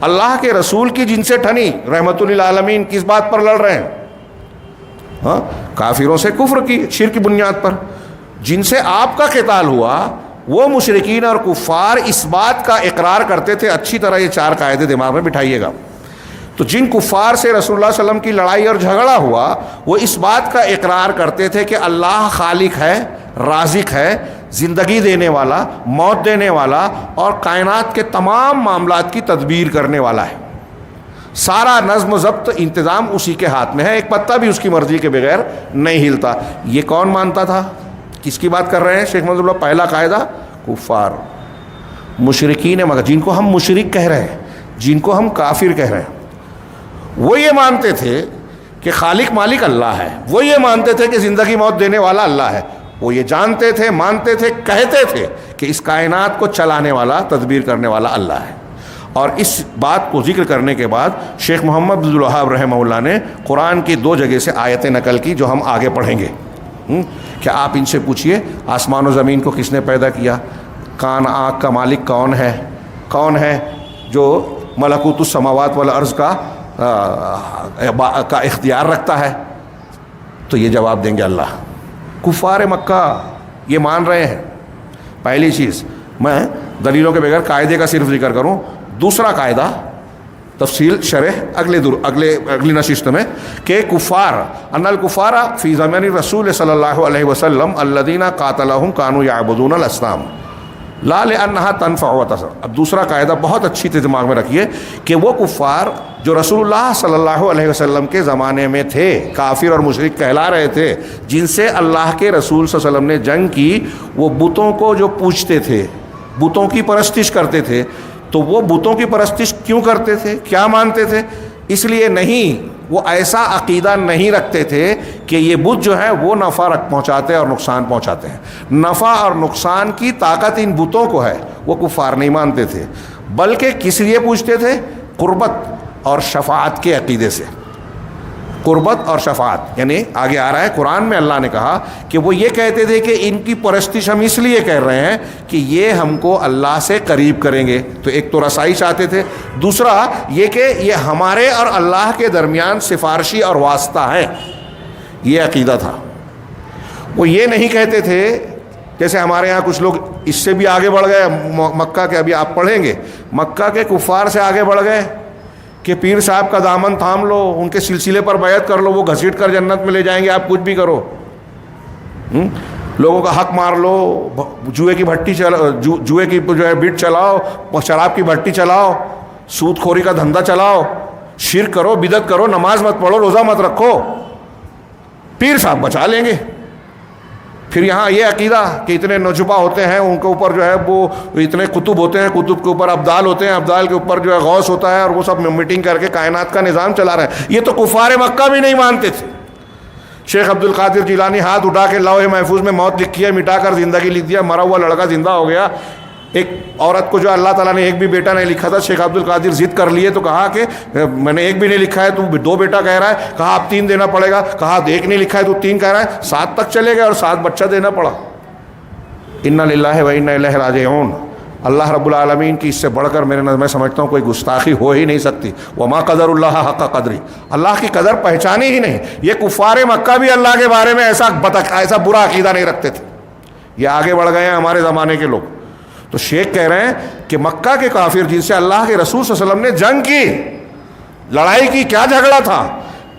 اللہ کے رسول کی جن سے ٹھنی، رحمت للعالمین کس بات پر لڑ رہے ہیں؟ ہاں کافروں سے کفر کی، شرک کی بنیاد پر. جن سے آپ کا قتال ہوا وہ مشرکین اور کفار اس بات کا اقرار کرتے تھے. اچھی طرح یہ 4 قاعدے دماغ میں بٹھائیے گا. تو جن کفار سے رسول اللہ صلی اللہ علیہ وسلم کی لڑائی اور جھگڑا ہوا، وہ اس بات کا اقرار کرتے تھے کہ اللہ خالق ہے، رازق ہے، زندگی دینے والا، موت دینے والا، اور کائنات کے تمام معاملات کی تدبیر کرنے والا ہے. سارا نظم و ضبط انتظام اسی کے ہاتھ میں ہے، ایک پتہ بھی اس کی مرضی کے بغیر نہیں ہلتا. یہ کون مانتا تھا؟ کس کی بات کر رہے ہیں شیخ محمد اللہ؟ پہلا قاعدہ کفار، مشرکین مگر، جن کو ہم مشرک کہہ رہے ہیں، جن کو ہم کافر کہہ رہے ہیں، وہ یہ مانتے تھے کہ خالق مالک اللہ ہے. وہ یہ مانتے تھے کہ زندگی موت دینے والا اللہ ہے. وہ یہ جانتے تھے، مانتے تھے، کہتے تھے کہ اس کائنات کو چلانے والا، تدبیر کرنے والا اللہ ہے. اور اس بات کو ذکر کرنے کے بعد شیخ محمد عبدالوہاب رحمہ اللہ نے قرآن کی 2 جگہ سے آیتیں نقل کی جو ہم آگے پڑھیں گے. کہ آپ ان سے پوچھئے آسمان و زمین کو کس نے پیدا کیا؟ کان آنکھ کا مالک کون ہے؟ کون ہے جو ملکوت السماوات والارض کا اختیار رکھتا ہے؟ تو یہ جواب دیں گے اللہ. کفار مکہ یہ مان رہے ہیں. پہلی چیز، میں دلیلوں کے بغیر قاعدے کا صرف ذکر کروں. دوسرا قاعدہ تفصیل شرح اگلی نشست میں کہ کفار ان الکفار فی زمن رسول صلی اللہ علیہ وسلم الذین قاتلهم كانوا یعبدون الاصنام لا لانها تنفع وتضر. اب دوسرا قاعدہ بہت اچھی طرح دماغ میں رکھیے کہ وہ کفار جو رسول اللہ صلی اللہ علیہ وسلم کے زمانے میں تھے، کافر اور مشرک کہلا رہے تھے، جن سے اللہ کے رسول صلی اللہ علیہ وسلم نے جنگ کی، وہ بتوں کو جو پوجتے تھے، بتوں کی پرستش کرتے تھے. تو وہ بتوں کی پرستش کیوں کرتے تھے؟ کیا مانتے تھے؟ اس لیے نہیں، وہ ایسا عقیدہ نہیں رکھتے تھے کہ یہ بت جو ہے وہ نفع پہنچاتے اور نقصان پہنچاتے ہیں. نفع اور نقصان کی طاقت ان بتوں کو ہے، وہ کفار نہیں مانتے تھے. بلکہ کس لیے پوچھتے تھے؟ قربت اور شفاعت کے عقیدے سے. قربت اور شفاعت، یعنی آگے آ رہا ہے قرآن میں اللہ نے کہا کہ وہ یہ کہتے تھے کہ ان کی پرستش ہم اس لیے کر رہے ہیں کہ یہ ہم کو اللہ سے قریب کریں گے. تو ایک تو رسائی چاہتے تھے، دوسرا یہ کہ یہ ہمارے اور اللہ کے درمیان سفارشی اور واسطہ ہیں. یہ عقیدہ تھا. وہ یہ نہیں کہتے تھے جیسے ہمارے ہاں کچھ لوگ اس سے بھی آگے بڑھ گئے. مکہ کے ابھی آپ پڑھیں گے مکہ کے کفار سے آگے بڑھ گئے کہ پیر صاحب کا دامن تھام لو, ان کے سلسلے پر بیعت کر لو, وہ گھسیٹ کر جنت میں لے جائیں گے, آپ کچھ بھی کرو. لوگوں کا حق مار لو, جوئے کی بھٹی جوئے کی جو ہے بیٹ چلاؤ, شراب کی بھٹی چلاؤ, سود خوری کا دھندا چلاؤ, شرک کرو, بدعت کرو, نماز مت پڑھو, روزہ مت رکھو, پیر صاحب بچا لیں گے. پھر یہاں یہ عقیدہ کہ اتنے نجبہ ہوتے ہیں, ان کے اوپر جو ہے وہ اتنے قطب ہوتے ہیں, قطب کے اوپر ابدال ہوتے ہیں, ابدال کے اوپر جو ہے غوث ہوتا ہے, اور وہ سب میٹنگ کر کے کائنات کا نظام چلا رہے ہیں. یہ تو کفار مکہ بھی نہیں مانتے تھے. شیخ عبد القادر جیلانی ہاتھ اٹھا کے لوح محفوظ میں موت لکھی ہے, مٹا کر زندگی لکھ دیا, مرا ہوا لڑکا زندہ ہو گیا. ایک عورت کو جو اللہ تعالیٰ نے ایک بھی بیٹا نہیں لکھا تھا, شیخ عبد القادر ضد کر لیے تو کہا کہ میں نے ایک بھی نہیں لکھا ہے, تو 2 بیٹا کہہ رہا ہے. کہا اب 3 دینا پڑے گا. کہا 1 نہیں لکھا ہے تو 3 کہہ رہا ہے. 7 تک چلے گئے اور 7 بچہ دینا پڑا. انا للہ و انا الیہ راجعون. اللہ رب العالمین کی اس سے بڑھ کر میں سمجھتا ہوں کوئی گستاخی ہو ہی نہیں سکتی. وما قدر اللہ حق قدری, اللہ کی قدر پہچانی ہی نہیں. یہ کفار مکہ بھی اللہ کے بارے میں ایسا برا عقیدہ نہیں رکھتے تھے. یہ آگے بڑھ گئے ہیں ہمارے زمانے کے لوگ. تو شیخ کہہ رہے ہیں کہ مکہ کے کافر جن سے اللہ کے رسول صلی اللہ علیہ وسلم نے جنگ کی, لڑائی کی, کیا جھگڑا تھا,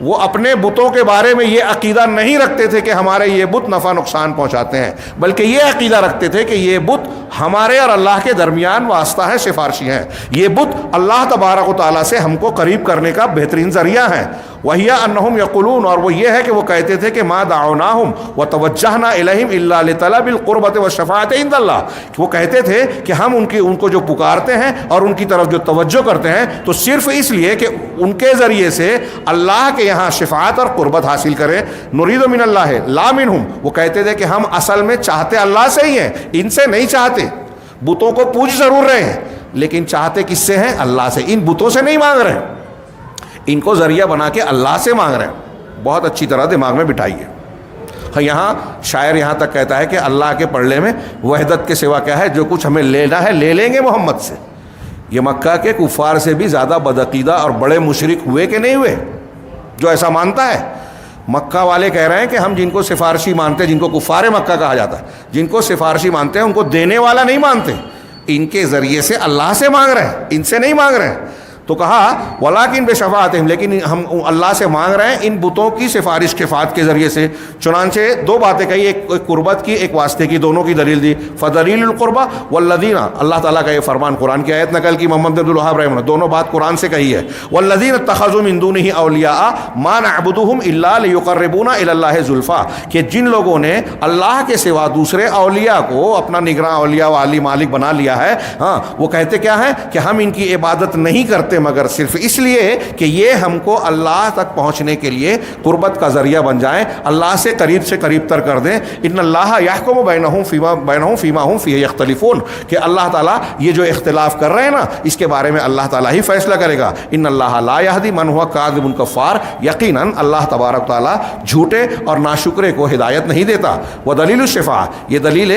وہ اپنے بتوں کے بارے میں یہ عقیدہ نہیں رکھتے تھے کہ ہمارے یہ بت نفع نقصان پہنچاتے ہیں, بلکہ یہ عقیدہ رکھتے تھے کہ یہ بت ہمارے اور اللہ کے درمیان واسطہ ہے, سفارشی ہیں. یہ بت اللہ تبارک و تعالیٰ سے ہم کو قریب کرنے کا بہترین ذریعہ ہیں. وہی انہم یقولون, اور وہ یہ ہے کہ وہ کہتے تھے کہ ما دعوناہم وتوجہنا الیہم الا لطلب القربۃ والشفاعۃ عند اللہ. وہ کہتے تھے کہ ہم ان کو جو پکارتے ہیں اور ان کی طرف جو توجہ کرتے ہیں تو صرف اس لیے کہ ان کے ذریعے سے اللہ کے یہاں شفاعت اور قربت حاصل کریں. نرید من اللہ لا منہم, وہ کہتے تھے کہ ہم اصل میں چاہتے اللہ سے ہی ہیں, ان سے نہیں چاہتے. بتوں کو پوج ضرور رہے ہیں لیکن چاہتے کس سے ہیں؟ اللہ سے. ان بتوں سے نہیں مانگ رہے ہیں, ان کو ذریعہ بنا کے اللہ سے مانگ رہے ہیں. بہت اچھی طرح دماغ میں بٹھائیے. یہاں شاعر یہاں تک کہتا ہے کہ اللہ کے پڑھنے میں وحدت کے سوا کیا ہے, جو کچھ ہمیں لینا ہے لے لیں گے محمد سے. یہ مکہ کے کفار سے بھی زیادہ بدعقیدہ اور بڑے مشرک ہوئے کہ نہیں ہوئے جو ایسا مانتا ہے؟ مکہ والے کہہ رہے ہیں کہ ہم جن کو سفارشی مانتے ہیں, جن کو کفار مکہ کہا جاتا ہے, جن کو سفارشی مانتے ہیں ان کو دینے والا نہیں مانتے, ان کے ذریعے سے اللہ سے مانگ رہے ہیں, ان سے نہیں مانگ رہے ہیں. تو کہا ولیکن بشفاعتہم, لیکن ہم اللہ سے مانگ رہے ہیں ان بتوں کی سفارش شفاعت کے ذریعے سے. چنانچہ 2 باتیں کہی, ایک قربت کی, ایک واسطے کی, دونوں کی دلیل دی. فدلیل القربہ والذین, اللہ تعالیٰ کا یہ فرمان قرآن کی آیت نقل کی محمد عبد الوہاب رحمہ اللہ, دونوں بات قرآن سے کہی ہے. والذین اتخذوا من دونہ اولیاء ما نعبدہم الا لیقربونا الی اللہ زلفیٰ, کہ جن لوگوں نے اللہ کے سوا دوسرے اولیاء کو اپنا نگراں اولیاء والی مالک بنا لیا ہے, ہاں وہ کہتے کیا ہے کہ ہم ان کی عبادت نہیں کرتے مگر صرف اس لیے کہ یہ ہم کو اللہ تک پہنچنے کے لیے قربت کا ذریعہ بن جائیں, اللہ سے قریب تر کر دیں. ان اللہ یحکم بینہم فیما ہم فیہ یختلفون, کہ اللہ تعالیٰ یہ جو اختلاف کر رہے ہیں نا اس کے بارے میں اللہ تعالیٰ ہی فیصلہ کرے گا. ان اللہ لا یہدی من ہوا کاذب کفار, یقیناً اللہ تبارک تعالیٰ جھوٹے اور ناشکرے کو ہدایت نہیں دیتا. ودلیل الشفاعہ, یہ دلیل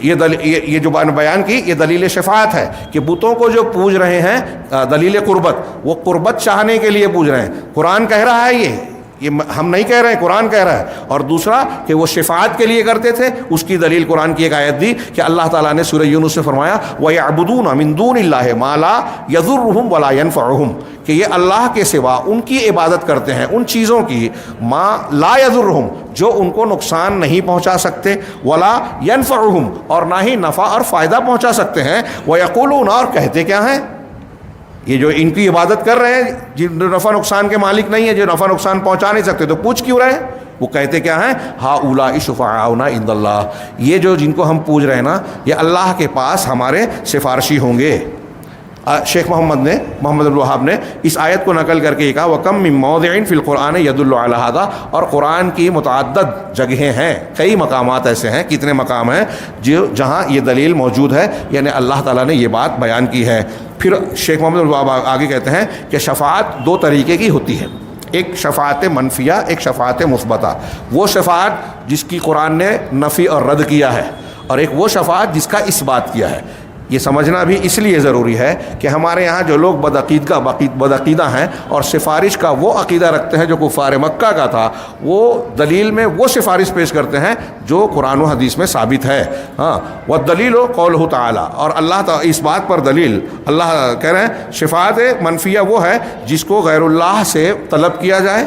یہ جو بیان کی یہ دلیل شفاعت ہے کہ بتوں کو جو پوج رہے ہیں, دلیل قربت, وہ قربت چاہنے کے لیے پوج رہے ہیں. قرآن کہہ رہا ہے یہ ہم نہیں کہہ رہے ہیں, قرآن کہہ رہا ہے. اور دوسرا کہ وہ شفاعت کے لیے کرتے تھے, اس کی دلیل قرآن کی ایک آیت دی کہ اللہ تعالیٰ نے سورہ یونس سے فرمایا وَيَعْبُدُونَ مِن دُونِ اللَّهِ مَا لَا يَضُرُّهُمْ وَلَا يَنفَعُهُمْ, کہ یہ اللہ کے سوا ان کی عبادت کرتے ہیں ان چیزوں کی ما لا يضرهم, جو ان کو نقصان نہیں پہنچا سکتے, ولا ينفعهم, اور نہ ہی نفع اور فائدہ پہنچا سکتے ہیں. وَيَقُولُونَ, اور کہتے کیا ہیں, یہ جو ان کی عبادت کر رہے ہیں جن نفع نقصان کے مالک نہیں ہے, جو نفع نقصان پہنچا نہیں سکتے, تو پوچھ کیوں رہے؟ وہ کہتے کیا ہیں ہؤلاء شفعاؤنا عند اللہ, یہ جو جن کو ہم پوج رہے ہیں نا یہ اللہ کے پاس ہمارے سفارشی ہوں گے. شیخ محمد عبد الوہاب نے اس آیت کو نقل کر کے یہ کہا وَكَمْ مِن مَوْضِعٍ فِي الْقُرْآنِ يَدُلُّ عَلَى هَذَا, اور قرآن کی متعدد جگہیں ہیں, کئی مقامات ایسے ہیں, کتنے مقام ہیں جہاں یہ دلیل موجود ہے, یعنی اللہ تعالیٰ نے یہ بات بیان کی ہے. پھر شیخ محمد الوہاب آگے کہتے ہیں کہ شفاعت 2 طریقے کی ہوتی ہے, ایک شفاعت منفیہ, ایک شفاعت مثبتہ. وہ شفاعت جس کی قرآن نے نفی اور رد کیا ہے, اور ایک وہ شفاعت جس کا اثبات کیا ہے. یہ سمجھنا بھی اس لیے ضروری ہے کہ ہمارے یہاں جو لوگ بدعقیدہ ہیں اور سفارش کا وہ عقیدہ رکھتے ہیں جو کفار مکہ کا تھا، وہ دلیل میں وہ سفارش پیش کرتے ہیں جو قرآن و حدیث میں ثابت ہے. ہاں، والدلیل قولہ تعالی، اور اللہ تعالی اس بات پر دلیل اللہ کہہ رہے ہیں شفاعت منفیہ وہ ہے جس کو غیر اللہ سے طلب کیا جائے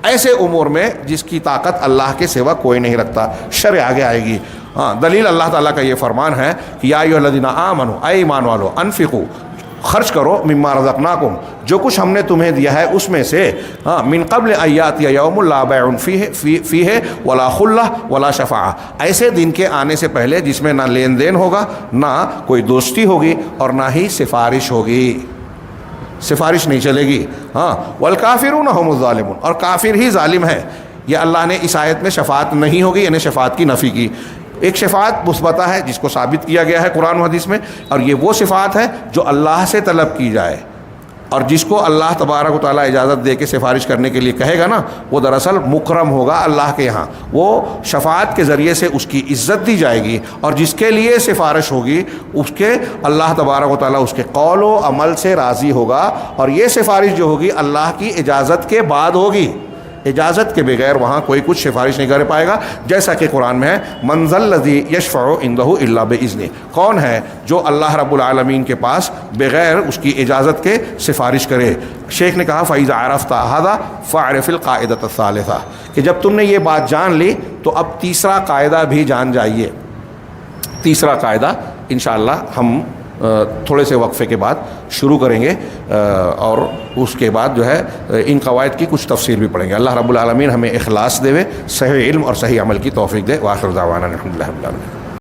ایسے امور میں جس کی طاقت اللہ کے سوا کوئی نہیں رکھتا. شرع آگے آئے گی. ہاں، دلیل اللہ تعالیٰ کا یہ فرمان ہے کہ یا ایھا الذین آمنوا، اے ایمان والو، انفقوا، خرچ کرو، مما رزقناکم، جو کچھ ہم نے تمہیں دیا ہے اس میں سے، ہاں، من قبل ان یاتی یوم لا بیع فیہ ولا خلہ ولا شفاعہ، ایسے دن کے آنے سے پہلے جس میں نہ لین دین ہوگا، نہ کوئی دوستی ہوگی اور نہ ہی سفارش ہوگی، سفارش نہیں چلے گی. ہاں، والکافرون هم الظالمون، اور کافر ہی ظالم ہے. یہ اللہ نے اس آیت میں شفاعت نہیں ہوگی یعنی شفاعت کی نفی کی. ایک شفاعت مثبتہ ہے جس کو ثابت کیا گیا ہے قرآن و حدیث میں، اور یہ وہ شفاعت ہے جو اللہ سے طلب کی جائے، اور جس کو اللہ تبارک و تعالیٰ اجازت دے کے سفارش کرنے کے لیے کہے گا نا، وہ دراصل مکرم ہوگا اللہ کے یہاں، وہ شفاعت کے ذریعے سے اس کی عزت دی جائے گی، اور جس کے لیے سفارش ہوگی اس کے اللہ تبارک و تعالیٰ اس کے قول و عمل سے راضی ہوگا، اور یہ سفارش جو ہوگی اللہ کی اجازت کے بعد ہوگی. اجازت کے بغیر وہاں کوئی کچھ سفارش نہیں کر پائے گا، جیسا کہ قرآن میں ہے من ذا الذی یشفع عندہ الا باذنہ، کون ہے جو اللہ رب العالمین کے پاس بغیر اس کی اجازت کے سفارش کرے. شیخ نے کہا فاذا عرفت ھذا فاعرف القاعدۃ الثالثہ، کہ جب تم نے یہ بات جان لی تو اب تیسرا قاعدہ بھی جان جائیے. تیسرا قاعدہ انشاءاللہ ہم تھوڑے سے وقفے کے بعد شروع کریں گے، اور اس کے بعد جو ہے ان قواعد کی کچھ تفسیر بھی پڑھیں گے. اللہ رب العالمین ہمیں اخلاص دے، صحیح علم اور صحیح عمل کی توفیق دے. وآخر دعوانا الحمدللہ رب العالمین.